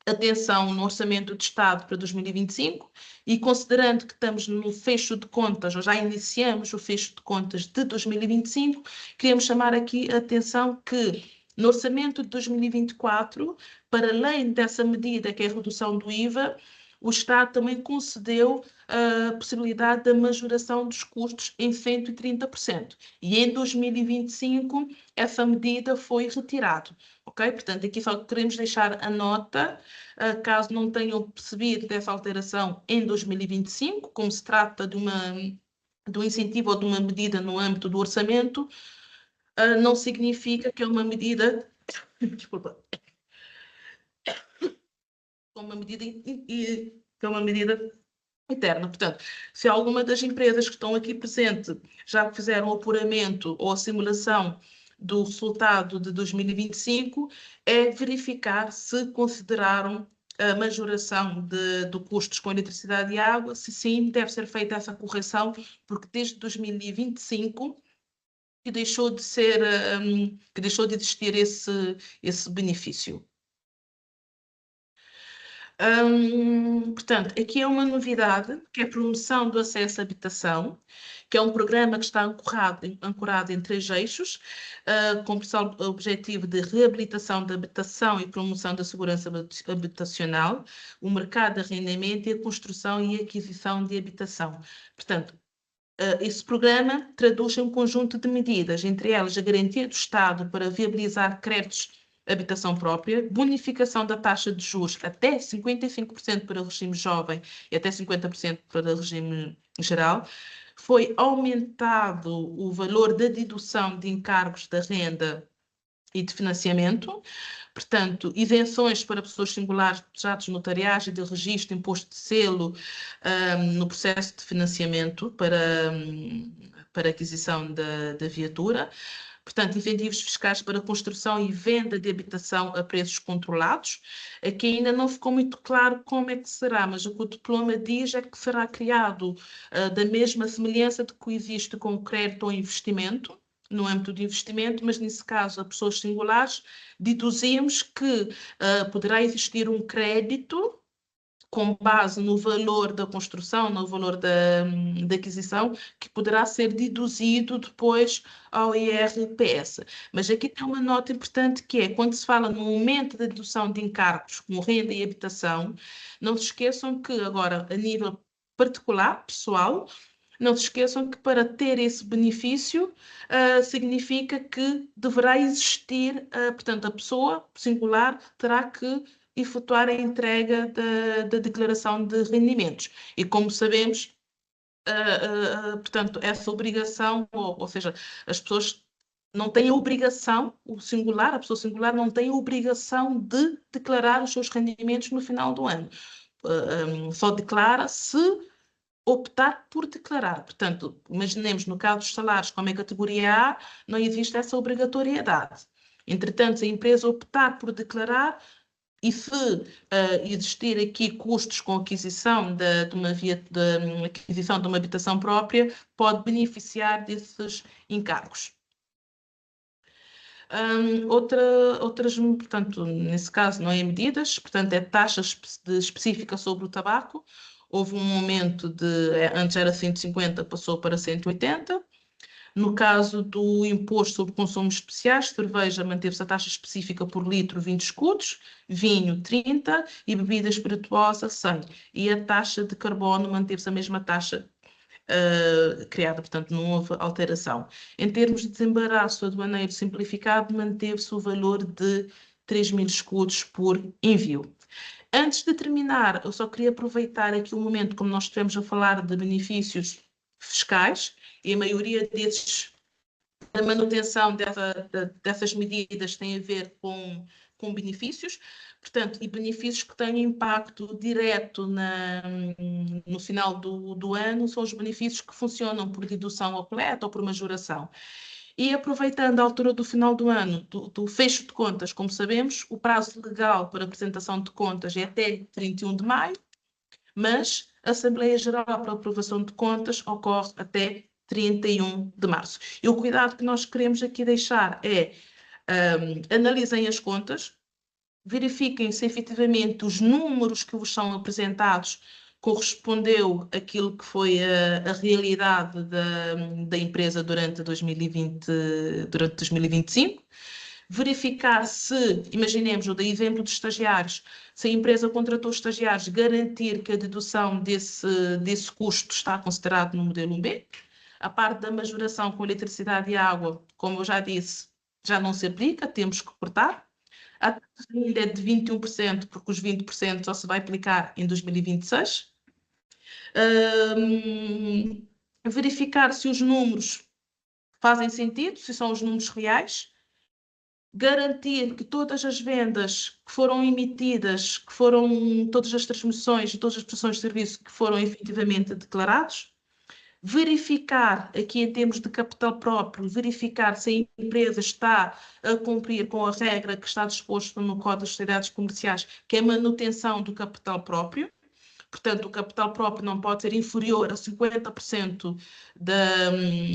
atenção no Orçamento de Estado para 2025 e considerando que estamos no fecho de contas, ou já iniciamos o fecho de contas de 2025, queremos chamar aqui a atenção que no Orçamento de 2024, para além dessa medida que é a redução do IVA, o Estado também concedeu a possibilidade da majoração dos custos em 130%. E em 2025, essa medida foi retirada. Ok? Portanto, aqui só queremos deixar a nota, caso não tenham percebido dessa alteração em 2025, como se trata de um incentivo ou de uma medida no âmbito do orçamento, não significa que é uma medida... Desculpa. Que é uma medida eterna. Portanto, se alguma das empresas que estão aqui presentes já fizeram o apuramento ou a simulação do resultado de 2025, é verificar se consideraram a majoração de custos com eletricidade e água. Se sim, deve ser feita essa correção, porque desde 2025 que deixou de ser, que deixou de existir esse benefício. Portanto, aqui é uma novidade, que é a promoção do acesso à habitação, que é um programa que está ancorado em 3 eixos, com o principal objetivo de reabilitação da habitação e promoção da segurança habitacional, o mercado de arrendamento e a construção e aquisição de habitação. Portanto, esse programa traduz um conjunto de medidas, entre elas a garantia do Estado para viabilizar créditos de habitação própria, bonificação da taxa de juros até 55% para o regime jovem e até 50% para o regime geral. Foi aumentado o valor da dedução de encargos da renda e de financiamento, portanto, isenções para pessoas singulares, contratos notariais e de registro, imposto de selo no processo de financiamento para aquisição da viatura. Portanto, incentivos fiscais para construção e venda de habitação a preços controlados. Aqui ainda não ficou muito claro como é que será, mas o que o diploma diz é que será criado da mesma semelhança de que existe com o crédito ou investimento, no âmbito de investimento, mas nesse caso a pessoas singulares, deduzimos que poderá existir um crédito com base no valor da construção, no valor da aquisição, que poderá ser deduzido depois ao IRPS. Mas aqui tem uma nota importante que é, quando se fala no aumento da dedução de encargos como renda e habitação, não se esqueçam que agora, a nível particular, pessoal, não se esqueçam que para ter esse benefício significa que deverá existir, portanto, a pessoa singular terá que efetuar a entrega da declaração de rendimentos. E como sabemos, portanto, essa obrigação, ou seja, as pessoas não têm a obrigação, a pessoa singular não tem a obrigação de declarar os seus rendimentos no final do ano. Só declara se optar por declarar. Portanto, imaginemos no caso dos salários, como é categoria A, não existe essa obrigatoriedade. Entretanto, se a empresa optar por declarar, e se existir aqui custos com aquisição aquisição de uma habitação própria, pode beneficiar desses encargos. Outras, portanto, nesse caso não é medidas, portanto é taxa específica sobre o tabaco. Houve um aumento antes era 150, passou para 180. No caso do imposto sobre consumos especiais, cerveja manteve-se a taxa específica por litro 20 escudos, vinho 30 e bebida espirituosa 100. E a taxa de carbono manteve-se a mesma taxa criada, portanto não houve alteração. Em termos de desembaraço aduaneiro simplificado, manteve-se o valor de 3.000 escudos por envio. Antes de terminar, eu só queria aproveitar aqui um momento, como nós estivemos a falar de benefícios fiscais, e a maioria a manutenção dessas medidas tem a ver com benefícios, portanto, e benefícios que têm impacto direto no final do ano são os benefícios que funcionam por dedução ou coleta ou por majoração. E aproveitando a altura do final do ano, do fecho de contas, como sabemos, o prazo legal para apresentação de contas é até 31 de maio, mas a Assembleia Geral para aprovação de contas ocorre até 31 de março. E o cuidado que nós queremos aqui deixar é analisem as contas, verifiquem se efetivamente os números que vos são apresentados correspondeu àquilo que foi a realidade da empresa durante 2025, verificar se, imaginemos, o da exemplo dos estagiários, se a empresa contratou estagiários, garantir que a dedução desse custo está considerado no modelo 1B. A parte da majoração com eletricidade e água, como eu já disse, já não se aplica, temos que cortar. A taxa ainda é de 21%, porque os 20% só se vai aplicar em 2026. Verificar se os números fazem sentido, se são os números reais. garantir que todas as vendas que foram emitidas, todas as transmissões e todas as prestações de serviço que foram efetivamente declarados, verificar, aqui em termos de capital próprio, verificar se a empresa está a cumprir com a regra que está disposto no Código das Sociedades Comerciais, que é a manutenção do capital próprio. Portanto, o capital próprio não pode ser inferior a 50%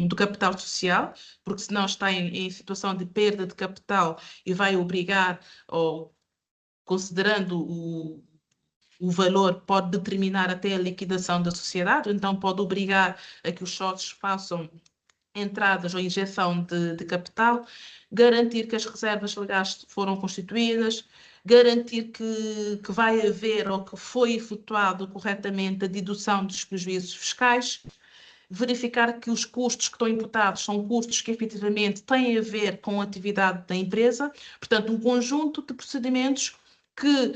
do capital social, porque senão está em situação de perda de capital e vai obrigar, ou considerando o valor, pode determinar até a liquidação da sociedade, então pode obrigar a que os sócios façam entradas ou injeção de capital, garantir que as reservas legais foram constituídas, garantir que vai haver ou que foi efetuado corretamente a dedução dos prejuízos fiscais, verificar que os custos que estão imputados são custos que efetivamente têm a ver com a atividade da empresa, portanto, um conjunto de procedimentos que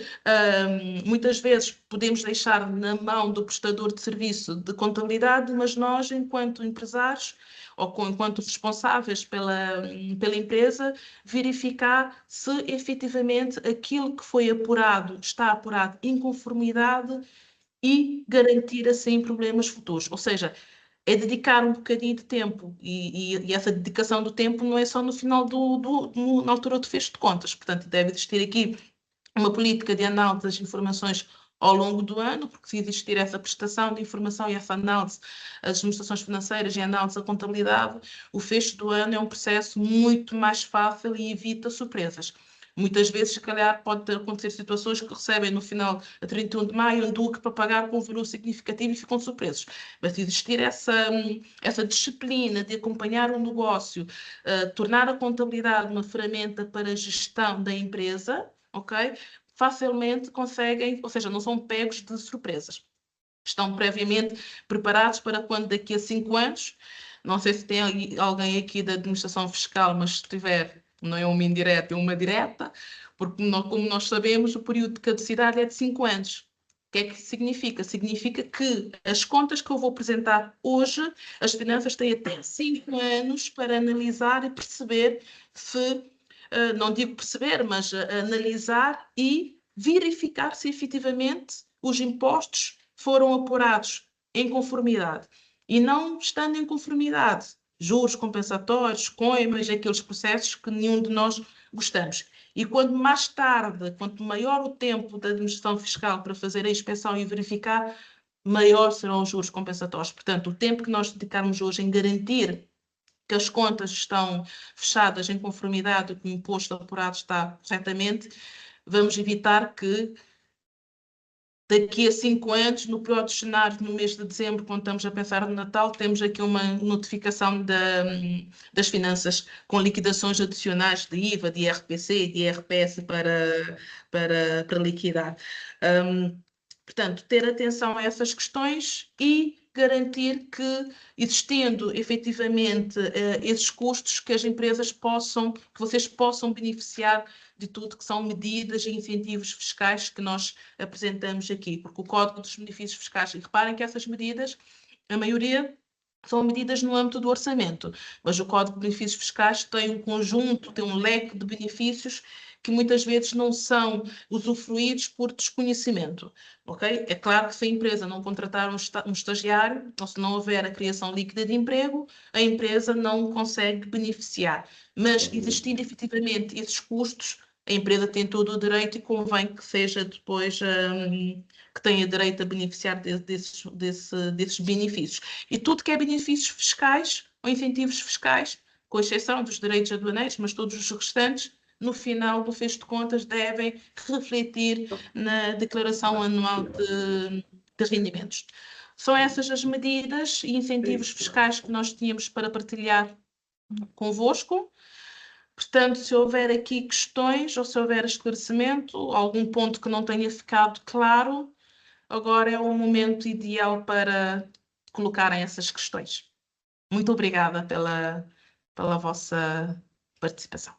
muitas vezes podemos deixar na mão do prestador de serviço de contabilidade, mas nós, enquanto empresários, ou enquanto responsáveis pela empresa, verificar se efetivamente aquilo que foi apurado está apurado em conformidade e garantir assim problemas futuros. Ou seja, é dedicar um bocadinho de tempo e essa dedicação do tempo não é só no final na altura do fecho de contas. Portanto, deve existir aqui uma política de análise das informações ao longo do ano, porque se existir essa prestação de informação e essa análise, as administrações financeiras e a análise da contabilidade, o fecho do ano é um processo muito mais fácil e evita surpresas. Muitas vezes, se calhar, pode acontecer situações que recebem no final, a 31 de maio, um DUC para pagar com um valor significativo e ficam surpresos. Mas se existir essa disciplina de acompanhar o negócio, tornar a contabilidade uma ferramenta para a gestão da empresa, ok? Facilmente conseguem, ou seja, não são pegos de surpresas. Estão previamente preparados para quando daqui a 5 anos, não sei se tem alguém aqui da administração fiscal, mas se tiver, não é uma indireta, é uma direta, porque como nós sabemos, o período de caducidade é de 5 anos. O que é que significa? Significa que as contas que eu vou apresentar hoje, as finanças têm até 5 anos para analisar e perceber se não digo perceber, mas analisar e verificar se efetivamente os impostos foram apurados em conformidade. E não estando em conformidade, juros compensatórios, coimas, aqueles processos que nenhum de nós gostamos. E quanto mais tarde, quanto maior o tempo da administração fiscal para fazer a inspeção e verificar, maior serão os juros compensatórios. Portanto, o tempo que nós dedicarmos hoje em garantir que as contas estão fechadas em conformidade, que o imposto apurado está corretamente, vamos evitar que daqui a 5 anos, no pior dos cenários, no mês de dezembro, quando estamos a pensar no Natal, temos aqui uma notificação das finanças com liquidações adicionais de IVA, de IRPC e de IRPS para liquidar. Portanto, ter atenção a essas questões e garantir que, existindo efetivamente esses custos, que as empresas que vocês possam beneficiar de tudo que são medidas e incentivos fiscais que nós apresentamos aqui, porque o Código dos Benefícios Fiscais, e reparem que essas medidas, a maioria são medidas no âmbito do orçamento, mas o Código de Benefícios Fiscais tem um conjunto, tem um leque de benefícios que muitas vezes não são usufruídos por desconhecimento, ok? É claro que se a empresa não contratar um estagiário, ou se não houver a criação líquida de emprego, a empresa não consegue beneficiar. Mas existindo efetivamente esses custos, a empresa tem todo o direito e convém que seja depois que tenha direito a beneficiar desses benefícios. E tudo que é benefícios fiscais ou incentivos fiscais, com exceção dos direitos aduaneiros, mas todos os restantes, no final do fecho de contas, devem refletir na declaração anual de rendimentos. São essas as medidas e incentivos fiscais que nós tínhamos para partilhar convosco. Portanto, se houver aqui questões ou se houver esclarecimento, algum ponto que não tenha ficado claro, agora é o momento ideal para colocarem essas questões. Muito obrigada pela vossa participação.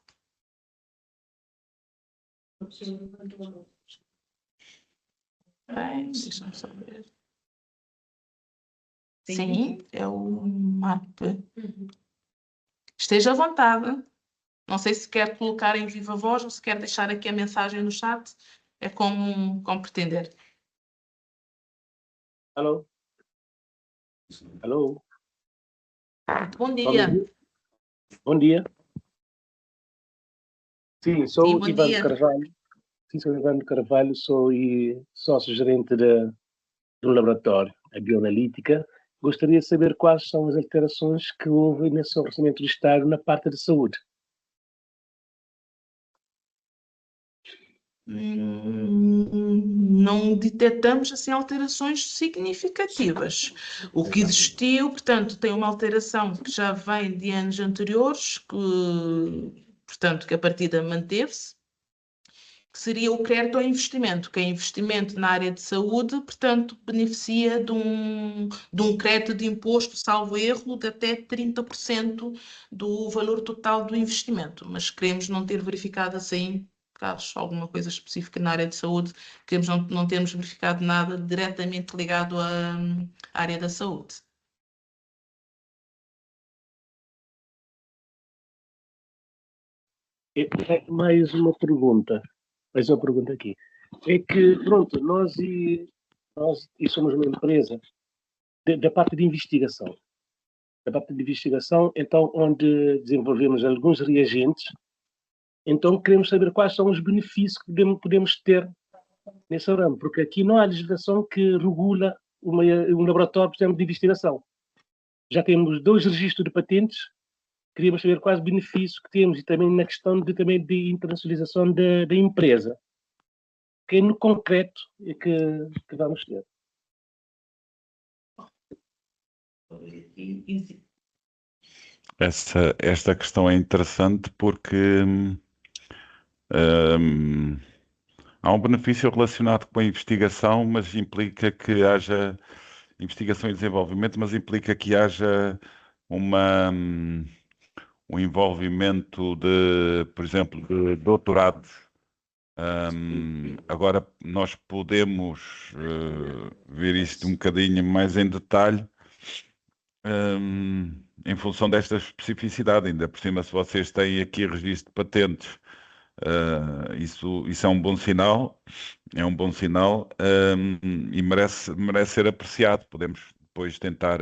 Bem, deixa-me só ver. Sim, é o MAP. Esteja à vontade. Não sei se quer colocar em viva voz ou se quer deixar aqui a mensagem no chat. É como pretender. Alô? Alô? Bom dia. Bom dia. Sim, sou Sim, bom Ivan dia. Carvalho. Sim, sou Ivan Carvalho, sou sócio-gerente do laboratório, a bioanalítica. Gostaria de saber quais são as alterações que houve nesse orçamento do Estado na parte de saúde. Não detectamos assim alterações significativas. O que existiu, portanto, tem uma alteração que já vem de anos anteriores, portanto, que a partida manteve-se, que seria o crédito ao investimento, que é investimento na área de saúde, portanto, beneficia de um crédito de imposto, salvo erro, de até 30% do valor total do investimento. Mas queremos não ter verificado assim, caso alguma coisa específica na área de saúde, queremos não termos verificado nada diretamente ligado à área da saúde. Mais uma pergunta aqui. É que, pronto, nós somos uma empresa da parte de investigação. Da parte de investigação, então, onde desenvolvemos alguns reagentes. Então, queremos saber quais são os benefícios que podemos ter nesse ramo, porque aqui não há legislação que regula um laboratório, por exemplo, de investigação. Já temos 2 registros de patentes, queríamos saber quais benefícios que temos e também na questão de internacionalização da empresa. Que no concreto é que vamos ter. Esta questão é interessante porque há um benefício relacionado com a investigação, mas implica que haja investigação e desenvolvimento, mas implica que haja um envolvimento por exemplo, de doutorados. Agora nós podemos ver isto um bocadinho mais em detalhe em função desta especificidade. Ainda por cima, se vocês têm aqui registro de patentes, isso é um bom sinal, e merece ser apreciado. Podemos depois tentar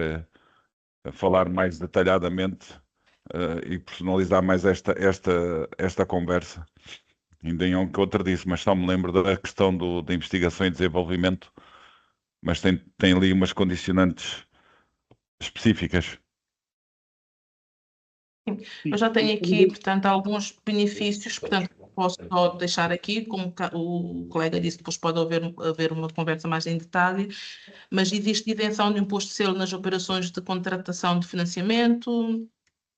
falar mais detalhadamente e personalizar mais esta conversa. Ainda em um que outro disse, mas só me lembro da questão da investigação e desenvolvimento, mas tem ali umas condicionantes específicas. Eu já tenho aqui, portanto, alguns benefícios, portanto, posso só deixar aqui, como o colega disse, depois pode haver uma conversa mais em detalhe, mas existe isenção de imposto de selo nas operações de contratação de financiamento,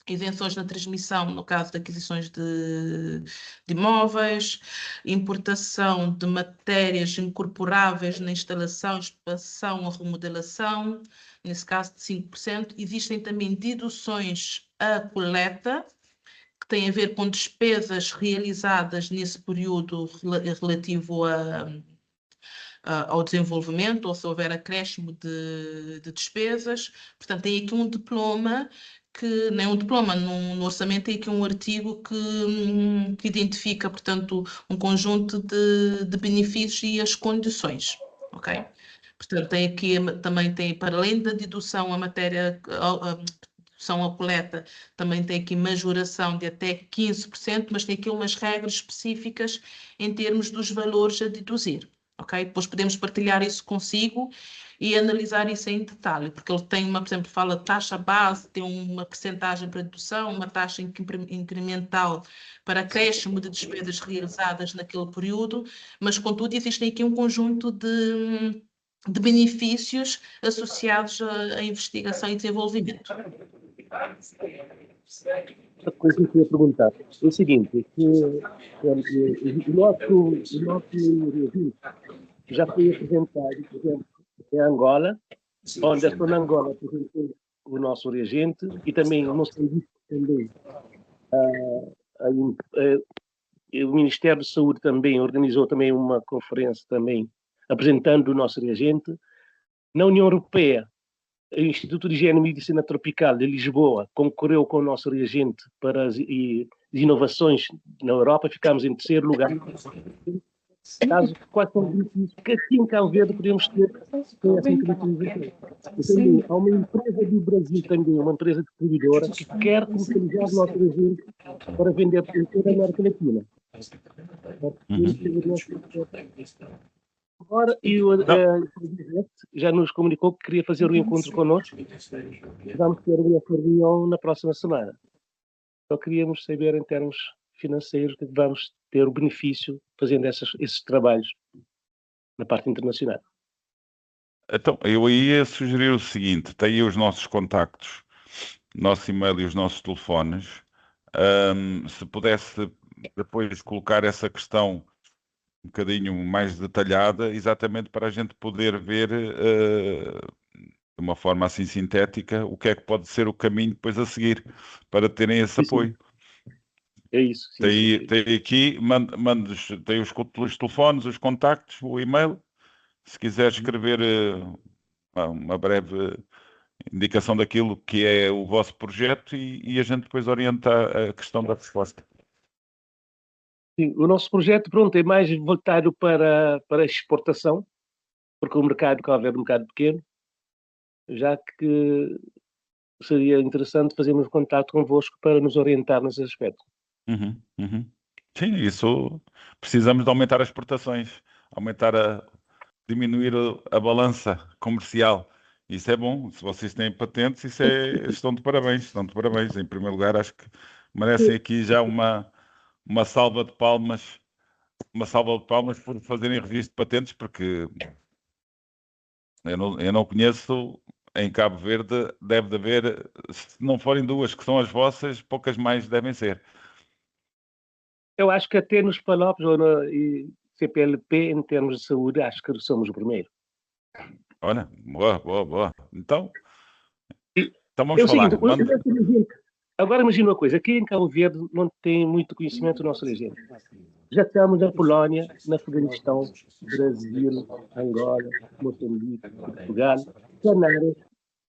isenções na transmissão, no caso de aquisições de imóveis, importação de matérias incorporáveis na instalação, expansão ou remodelação, nesse caso de 5%. Existem também deduções à coleta, que têm a ver com despesas realizadas nesse período relativo ao desenvolvimento, ou se houver acréscimo de despesas. Portanto, tem aqui um diploma, nem um diploma, no orçamento tem aqui um artigo que identifica, portanto, um conjunto de benefícios e as condições, ok? Portanto, também tem, para além da dedução à matéria, dedução à coleta, também tem aqui majoração de até 15%, mas tem aqui umas regras específicas em termos dos valores a deduzir. Ok? Depois podemos partilhar isso consigo e analisar isso em detalhe, porque ele tem por exemplo, fala taxa base, tem uma percentagem para dedução, uma taxa incremental para acréscimo de despesas realizadas naquele período, mas contudo existem aqui um conjunto de benefícios associados à investigação e desenvolvimento. A coisa que eu queria perguntar é o seguinte, que o nosso review já foi apresentado, por exemplo, em Angola, onde a Zona Angola apresentou o nosso reagente e também o Moçambique também. O Ministério da Saúde também organizou também uma conferência também apresentando o nosso reagente. Na União Europeia, o Instituto de Higiene e Medicina Tropical de Lisboa concorreu com o nosso reagente de inovações na Europa, ficámos em terceiro lugar. Caso, quais são os benefícios que aqui em Cabo Verde podemos ter com essa internacionalização? Então, há uma empresa do Brasil também, uma empresa distribuidora, que quer comercializar o nosso agente para vender em toda a América Latina. Agora, e o presidente já nos comunicou que queria fazer um encontro connosco. Vamos ter uma reunião na próxima semana. Só queríamos saber, em termos financeiros, que vamos ter o benefício fazendo esses trabalhos na parte internacional. Então, eu ia sugerir o seguinte: tem aí os nossos contactos, nosso e-mail e os nossos telefones. Se pudesse depois colocar essa questão um bocadinho mais detalhada, exatamente para a gente poder ver de uma forma assim sintética o que é que pode ser o caminho depois a seguir para terem esse apoio. É isso. Sim, tem aqui, tem os telefones, os contactos, o e-mail. Se quiser escrever uma breve indicação daquilo que é o vosso projeto e a gente depois orienta a questão da resposta. Sim, o nosso projeto, pronto, é mais voltado para a exportação, porque o mercado Cabo Verde é um mercado pequeno, já que seria interessante fazermos contato convosco para nos orientar nesse aspecto. Sim, isso precisamos de aumentar as exportações, diminuir a balança comercial. Isso é bom. Se vocês têm patentes, estão de parabéns. Em primeiro lugar, acho que merecem aqui já uma salva de palmas. Uma salva de palmas por fazerem registro de patentes, porque eu não conheço. Em Cabo Verde deve de haver, se não forem duas que são as vossas, poucas mais devem ser. Eu acho que até nos PALOPs e CPLP, em termos de saúde, acho que somos o primeiro. Olha, boa. Então vamos é falar. Seguinte, agora imagina uma coisa, aqui em Cabo Verde não tem muito conhecimento do nosso regente. Já estamos na Polónia, no Afeganistão, Brasil, Angola, Moçambique, Portugal, Canárias.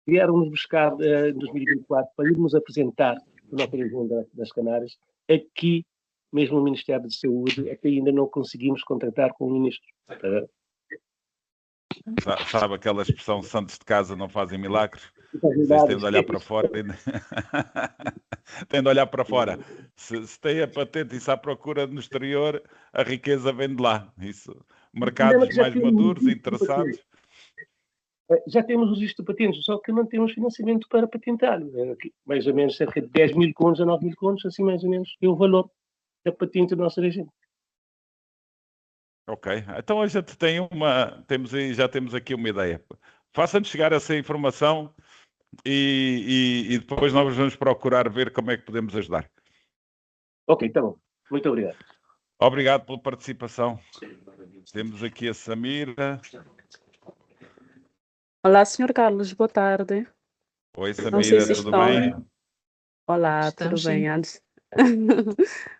Vieram-nos buscar em 2024 para irmos apresentar o nosso regente das Canárias. Aqui, mesmo o Ministério da Saúde, até ainda não conseguimos contratar com o ministro. Sabe aquela expressão, santos de casa não fazem milagres? Vocês têm de olhar para fora. Têm de olhar para fora. Se tem a patente e se há procura no exterior, a riqueza vem de lá. Isso. Mercados mais maduros, interessados. Já temos o registro de patentes, só que não temos financiamento para patentar. Mais ou menos cerca de 10 mil contos a 9 mil contos, assim mais ou menos é o valor da patente do nosso regente. Ok, então a gente já temos aqui uma ideia. Faça-nos chegar essa informação e depois nós vamos procurar ver como é que podemos ajudar. Ok, tá bom. Muito obrigado. Obrigado pela participação. Temos aqui a Samira. Olá, Sr. Carlos, boa tarde. Oi, Não sei Samira, se tudo estão. bem? Olá, Estamos, tudo bem? sim.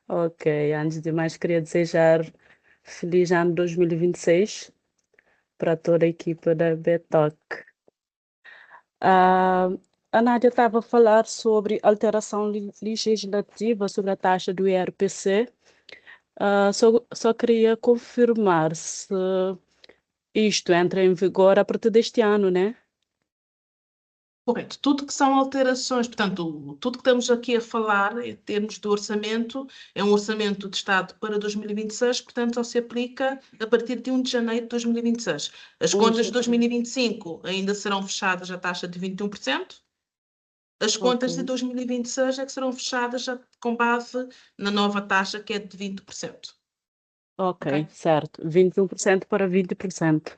Ok, antes de mais, queria desejar feliz ano 2026 para toda a equipe da BETOC. A Nádia estava a falar sobre alteração legislativa sobre a taxa do IRPC. Só queria confirmar se isto entra em vigor a partir deste ano, né? Correto. Tudo que são alterações, portanto, tudo que estamos aqui a falar em termos de orçamento, é um orçamento de Estado para 2026, portanto, só se aplica a partir de 1 de janeiro de 2026. As contas de 2025 ainda serão fechadas à taxa de 21%. As contas de 2026 é que serão fechadas já com base na nova taxa, que é de 20%. Ok, certo. 21% para 20%.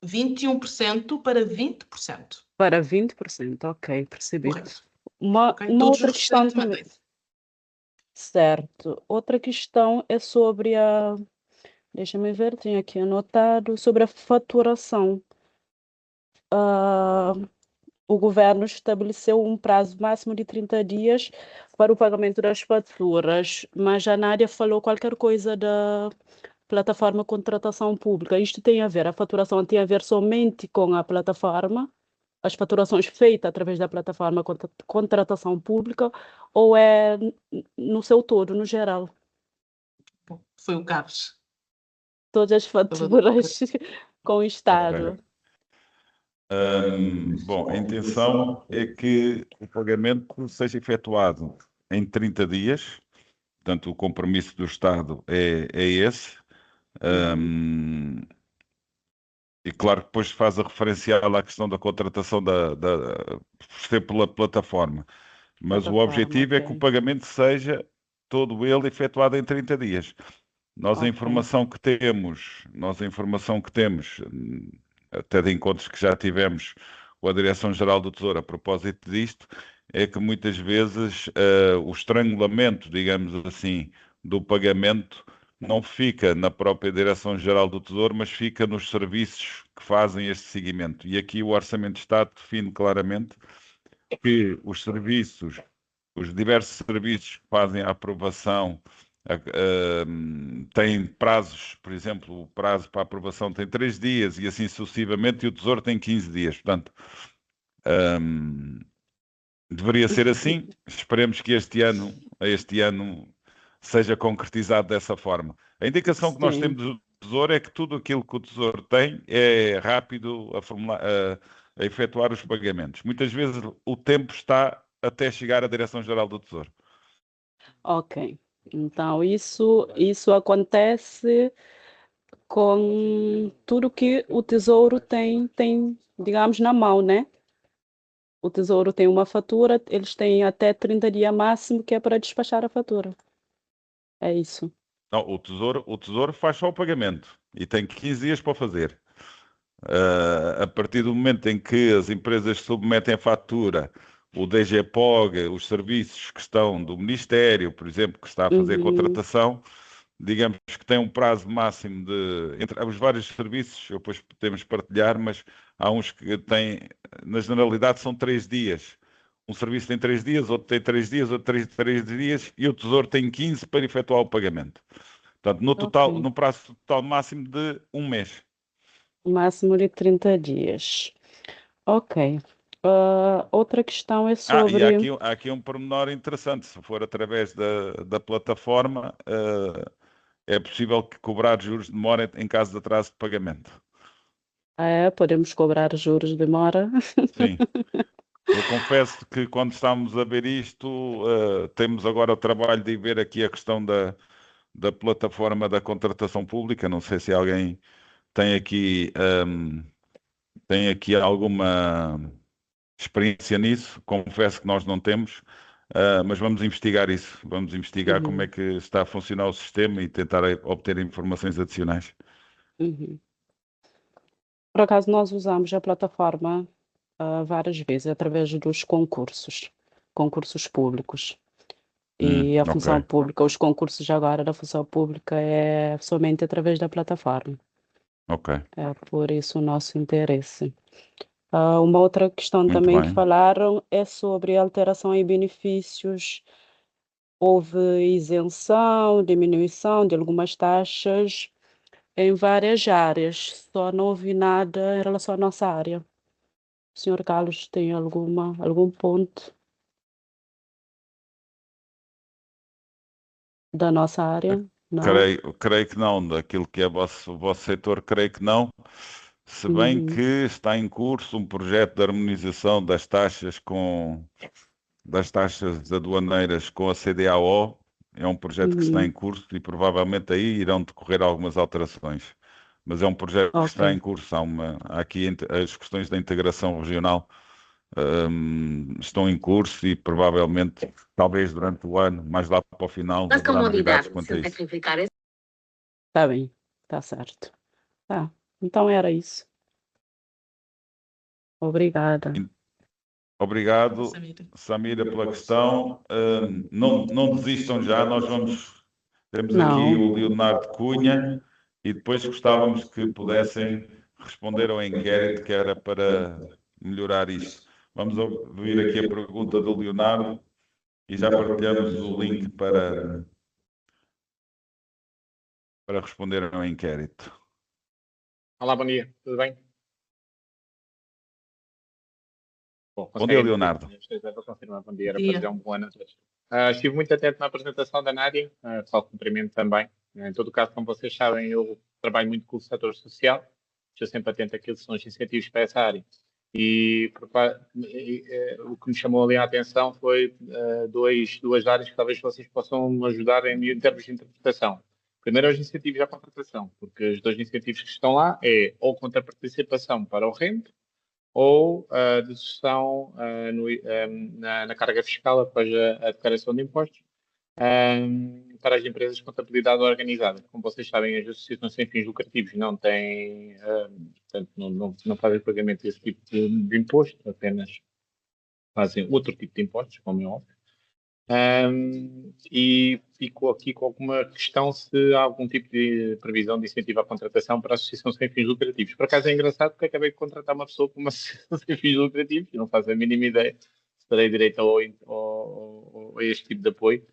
21% para 20%. Para 20%, ok, percebi. Correto. Uma Todos outra os questão restantes também. mantêm-se. Certo. Outra questão é sobre deixa-me ver, tenho aqui anotado, sobre a faturação. O governo estabeleceu um prazo máximo de 30 dias para o pagamento das faturas, mas a Nádia falou qualquer coisa da plataforma de contratação pública. Isto tem a ver, a faturação tem a ver somente com a plataforma, as faturações feitas através da plataforma contratação pública ou é no seu todo, no geral? Bom, foi o Carlos. Todas as faturas com o Estado. Bom, a intenção é que o pagamento seja efetuado em 30 dias, portanto, o compromisso do Estado é esse. E claro que depois faz a referencial à questão da contratação por ser pela plataforma. Mas o objetivo é que o pagamento seja todo ele efetuado em 30 dias. Nós a informação que temos, até de encontros que já tivemos com a Direção-Geral do Tesouro a propósito disto, é que muitas vezes o estrangulamento, digamos assim, do pagamento não fica na própria Direção-Geral do Tesouro, mas fica nos serviços que fazem este seguimento. E aqui o Orçamento de Estado define claramente que os diversos serviços que fazem a aprovação têm prazos, por exemplo, o prazo para a aprovação tem 3 dias e assim sucessivamente, e o Tesouro tem 15 dias. Portanto, deveria ser assim. Esperemos que este ano seja concretizado dessa forma. A indicação que nós temos do Tesouro é que tudo aquilo que o Tesouro tem é rápido a efetuar os pagamentos. Muitas vezes o tempo está até chegar à Direção-Geral do Tesouro. Ok. Então, isso acontece com tudo que o Tesouro tem, digamos, na mão, né? O Tesouro tem uma fatura, eles têm até 30 dias máximo que é para despachar a fatura. É isso. Não, o Tesouro faz só o pagamento e tem 15 dias para o fazer. A partir do momento em que as empresas submetem a fatura, o DGPOG, os serviços que estão do Ministério, por exemplo, que está a fazer a contratação, digamos que tem um prazo máximo entre os vários serviços, depois podemos partilhar, mas há uns que têm, na generalidade são 3 dias. Um serviço tem 3 dias, outro tem 3 dias, outro tem 3 dias e o Tesouro tem 15 para efetuar o pagamento. Portanto, no total, no prazo total máximo de 1 mês. Máximo de 30 dias. Ok. Outra questão é sobre... E há aqui um pormenor interessante. Se for através da plataforma, é possível que cobrar juros de demora em caso de atraso de pagamento. Podemos cobrar juros de demora? Sim. Eu confesso que quando estamos a ver isto, temos agora o trabalho de ver aqui a questão da plataforma da contratação pública. Não sei se alguém tem aqui alguma experiência nisso. Confesso que nós não temos, mas vamos investigar isso. Vamos investigar como é que está a funcionar o sistema e tentar obter informações adicionais. Por acaso, nós usamos a plataforma várias vezes através dos concursos públicos. E a função pública, os concursos agora da função pública é somente através da plataforma. Ok. É por isso o nosso interesse. Uma outra questão Muito também bem. que falaram é sobre alteração em benefícios. Houve isenção, diminuição de algumas taxas em várias áreas, só não houve nada em relação à nossa área. O senhor Carlos tem algum ponto da nossa área? Não? Creio que não, daquilo que é o vosso setor, creio que não, se bem que está em curso um projeto de harmonização das taxas aduaneiras com a CDAO, é um projeto que está em curso e provavelmente aí irão decorrer algumas alterações, mas é um projeto que está em curso, há aqui as questões da integração regional estão em curso e provavelmente, talvez durante o ano, mais lá para o final, haverá novidades quanto a isso. Está bem, está certo. Tá, então era isso. Obrigada. Obrigado, Samira, pela questão. Não desistam já, temos aqui o Leonardo Cunha e depois gostávamos que pudessem responder ao inquérito que era para melhorar isto. Vamos ouvir aqui a pergunta do Leonardo e já partilhamos o link para responder ao inquérito. Olá, bom dia, tudo bem? Bom dia, Leonardo. Para confirmar, bom dia, era Dia. para dizer um bom ano a todos. Estive muito atento na apresentação da Nádia, só cumprimento também. Em todo o caso, como vocês sabem, eu trabalho muito com o setor social, estou sempre atento àquilo que são os incentivos para essa área. E o que me chamou ali a atenção foi duas áreas que talvez vocês possam ajudar em termos de interpretação. Primeiro, os incentivos à contratação, porque os dois incentivos que estão lá é ou contraparticipação para o REMP, ou dedução na carga fiscal após a declaração de impostos para as empresas de contabilidade organizada. Como vocês sabem, as associações sem fins lucrativos não têm, portanto, não fazem pagamento desse tipo de imposto, apenas fazem outro tipo de impostos, como é óbvio. E fico aqui com alguma questão se há algum tipo de previsão de incentivo à contratação para a associação sem fins lucrativos. Por acaso é engraçado porque acabei de contratar uma pessoa com uma associação sem fins lucrativos e não faço a mínima ideia se terei direito a este tipo de apoio.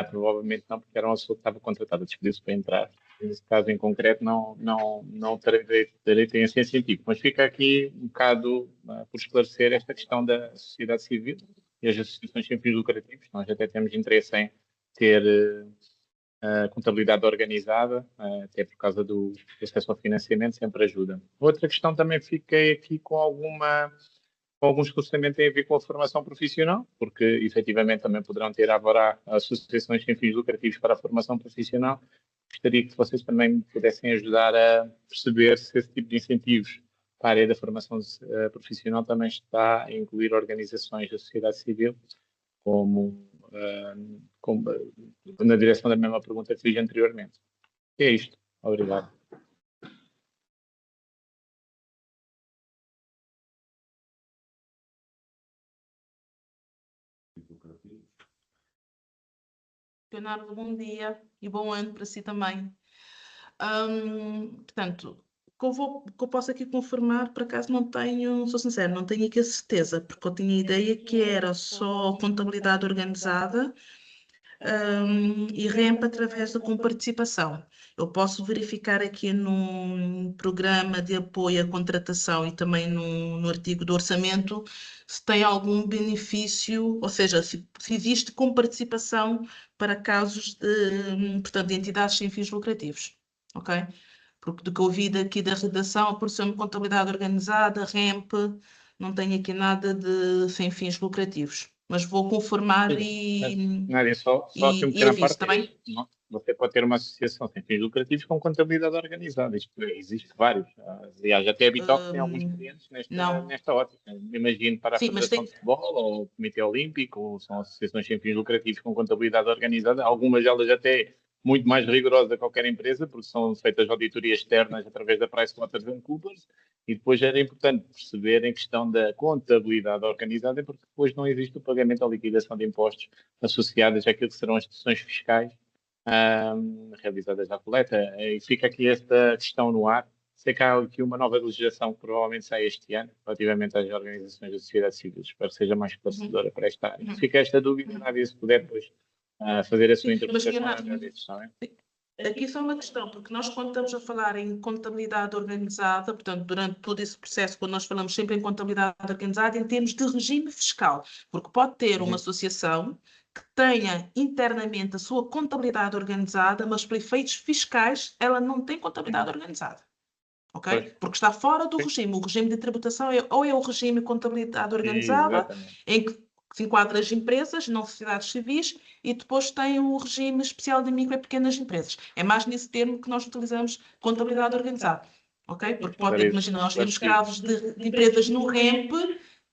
Provavelmente não, porque era uma pessoa que estava contratada, despediu-se para entrar. Nesse caso em concreto não terei direito a esse incentivo. Mas fica aqui um bocado por esclarecer esta questão da sociedade civil e as associações sem fins lucrativos. Nós até temos interesse em ter contabilidade organizada, até por causa do acesso ao financiamento, sempre ajuda. Outra questão também fiquei aqui com algum esclarecimento tem a ver com a formação profissional, porque efetivamente também poderão ter haverá associações sem fins lucrativos para a formação profissional. Gostaria que vocês também me pudessem ajudar a perceber se esse tipo de incentivos para a área da formação profissional também está a incluir organizações da sociedade civil, como na direção da mesma pergunta que fiz anteriormente. É isto. Obrigado. Leonardo, bom dia e bom ano para si também. Portanto, o que eu posso aqui confirmar, por acaso não tenho, sou sincero, não tenho aqui a certeza, porque eu tinha a ideia que era só contabilidade organizada e REMP através da comparticipação. Eu posso verificar aqui num programa de apoio à contratação e também no artigo do orçamento se tem algum benefício, ou seja, se existe comparticipação para casos portanto, de entidades sem fins lucrativos, ok? Porque do que eu vi daqui da redação, por ser uma contabilidade organizada, REMP, não tenho aqui nada de sem fins lucrativos. Mas vou conformar Nádia, só assim um pequeno parte. Também? Você pode ter uma associação sem fins lucrativos com contabilidade organizada. Isto existe vários. Aliás, até a Bitoc tem alguns clientes nesta ótica. Imagino para a Federação de Futebol ou o Comitê Olímpico, ou são associações sem fins lucrativos com contabilidade organizada. Algumas delas até muito mais rigorosa que qualquer empresa, porque são feitas auditorias externas através da PricewaterhouseCoopers, e depois era importante perceber em questão da contabilidade organizada, porque depois não existe o pagamento ou liquidação de impostos associados àquilo que serão as deduções fiscais realizadas à coleta. E fica aqui esta questão no ar. Sei que há aqui uma nova legislação que provavelmente sai este ano, relativamente às organizações da sociedade civil. Espero que seja mais esclarecedora para esta área. Fica esta dúvida, Nádia, se puder depois fazer a sua interpretação. Aqui só uma questão, porque nós quando estamos a falar em contabilidade organizada, portanto, durante todo esse processo, quando nós falamos sempre em contabilidade organizada, em termos de regime fiscal, porque pode ter uma associação que tenha internamente a sua contabilidade organizada, mas para efeitos fiscais ela não tem contabilidade organizada. Ok? Porque está fora do regime. O regime de tributação ou é o regime de contabilidade organizada, em que se enquadra as empresas, não sociedades civis, e depois tem o regime especial de micro e pequenas empresas. É mais nesse termo que nós utilizamos contabilidade organizada. Ok? Porque pode ter, imagina, nós temos casos de empresas no REMP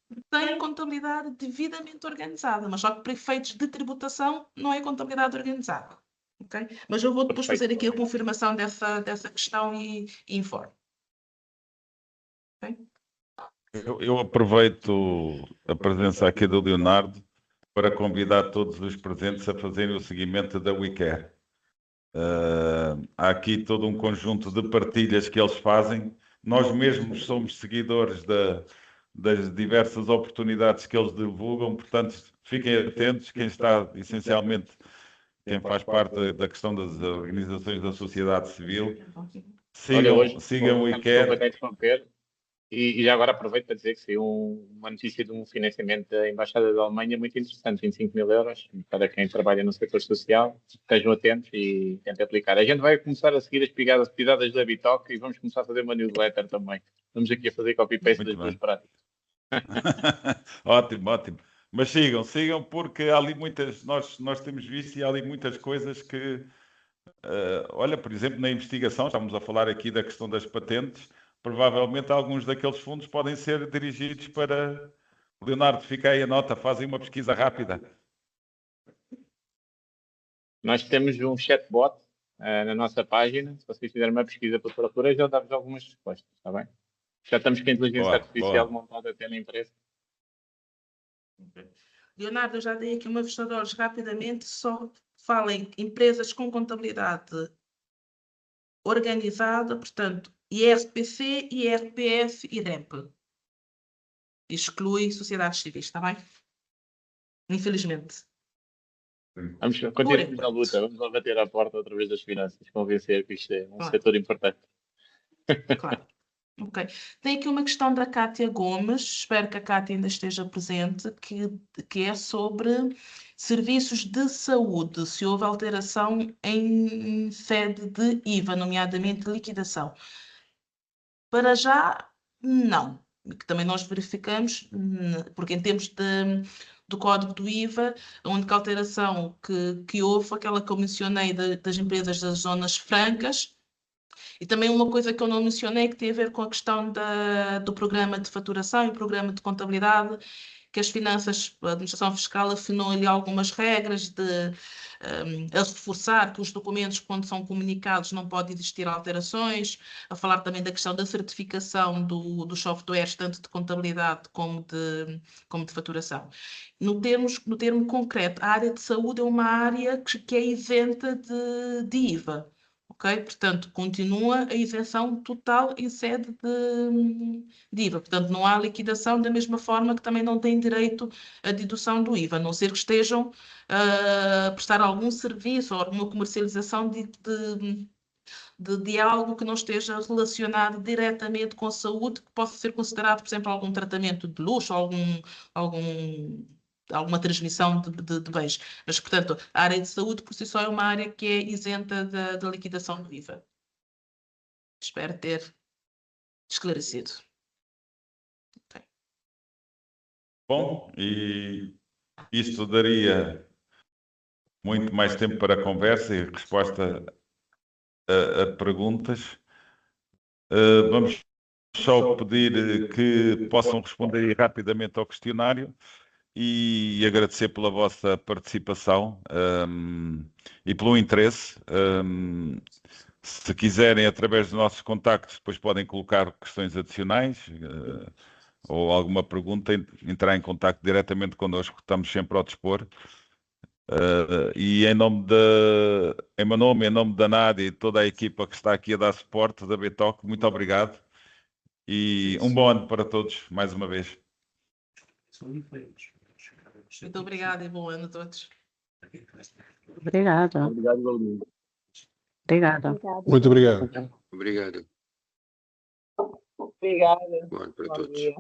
que têm contabilidade devidamente organizada, mas só que para efeitos de tributação não é contabilidade organizada. Ok? Mas eu vou depois fazer aqui a confirmação dessa questão e informo. Okay? Eu aproveito a presença aqui do Leonardo para convidar todos os presentes a fazerem o seguimento da WeCare. Há aqui todo um conjunto de partilhas que eles fazem. Nós mesmos somos seguidores das diversas oportunidades que eles divulgam, portanto, fiquem atentos. Quem está, essencialmente, quem faz parte da questão das organizações da sociedade civil, sigam o WeCare. E já agora aproveito para dizer que saiu uma notícia de um financiamento da Embaixada da Alemanha muito interessante, 25 mil euros, para quem trabalha no setor social. Estejam atentos e tentem aplicar. A gente vai começar a seguir as pisadas da Bitoc e vamos começar a fazer uma newsletter também. Vamos aqui a fazer copy-paste das boas práticas. Ótimo, ótimo. Mas sigam, porque há ali muitas, nós temos visto e há ali muitas coisas que, olha, por exemplo, na investigação, estamos a falar aqui da questão das patentes, provavelmente alguns daqueles fundos podem ser dirigidos para... Leonardo, fica aí a nota, fazem uma pesquisa rápida. Nós temos um chatbot na nossa página. Se vocês fizerem uma pesquisa por procura, já dá-vos algumas respostas, está bem? Já estamos com a inteligência artificial montada até na empresa. Leonardo, eu já dei aqui uma vista de olhos rapidamente, só fala em empresas com contabilidade organizada, portanto, IRPC, IRPF e DEP. Exclui sociedades civis, está bem? Infelizmente. Vamos continuar na luta, vamos lá bater à porta outra vez das finanças, convencer que isto é um setor importante. Claro. Ok. Tem aqui uma questão da Cátia Gomes, espero que a Cátia ainda esteja presente, que é sobre serviços de saúde, se houve alteração em sede de IVA, nomeadamente liquidação. Para já, não. Que também nós verificamos, porque em termos do código do IVA, a única alteração que houve foi aquela que eu mencionei das empresas das zonas francas. E também uma coisa que eu não mencionei, que tem a ver com a questão do programa de faturação e programa de contabilidade, que as finanças, a administração fiscal afinou ali algumas regras a reforçar que os documentos, quando são comunicados, não pode existir alterações, a falar também da questão da certificação dos softwares, tanto de contabilidade como de faturação. No termo concreto, a área de saúde é uma área que é isenta de IVA. Ok? Portanto, continua a isenção total em sede de IVA. Portanto, não há liquidação da mesma forma que também não têm direito à dedução do IVA, a não ser que estejam a prestar algum serviço ou alguma comercialização de algo que não esteja relacionado diretamente com a saúde, que possa ser considerado, por exemplo, algum tratamento de luxo, alguma transmissão de bens. Mas, portanto, a área de saúde por si só é uma área que é isenta da liquidação do IVA. Espero ter esclarecido. Okay. Bom, e isto daria muito mais tempo para conversa e resposta a perguntas. Vamos só pedir que possam responder rapidamente ao questionário e agradecer pela vossa participação e pelo interesse. Se quiserem, através dos nossos contactos, depois podem colocar questões adicionais ou alguma pergunta, entrar em contacto diretamente connosco, estamos sempre ao dispor. E em meu nome, em nome da Nádia e toda a equipa que está aqui a dar suporte da Bitoc, muito obrigado e um bom ano para todos, mais uma vez. Muito obrigada e bom ano a todos. Obrigada. Obrigado, Valdir. Obrigada. Muito obrigado. Obrigado. Obrigada. Bom ano para Bom todos. dia.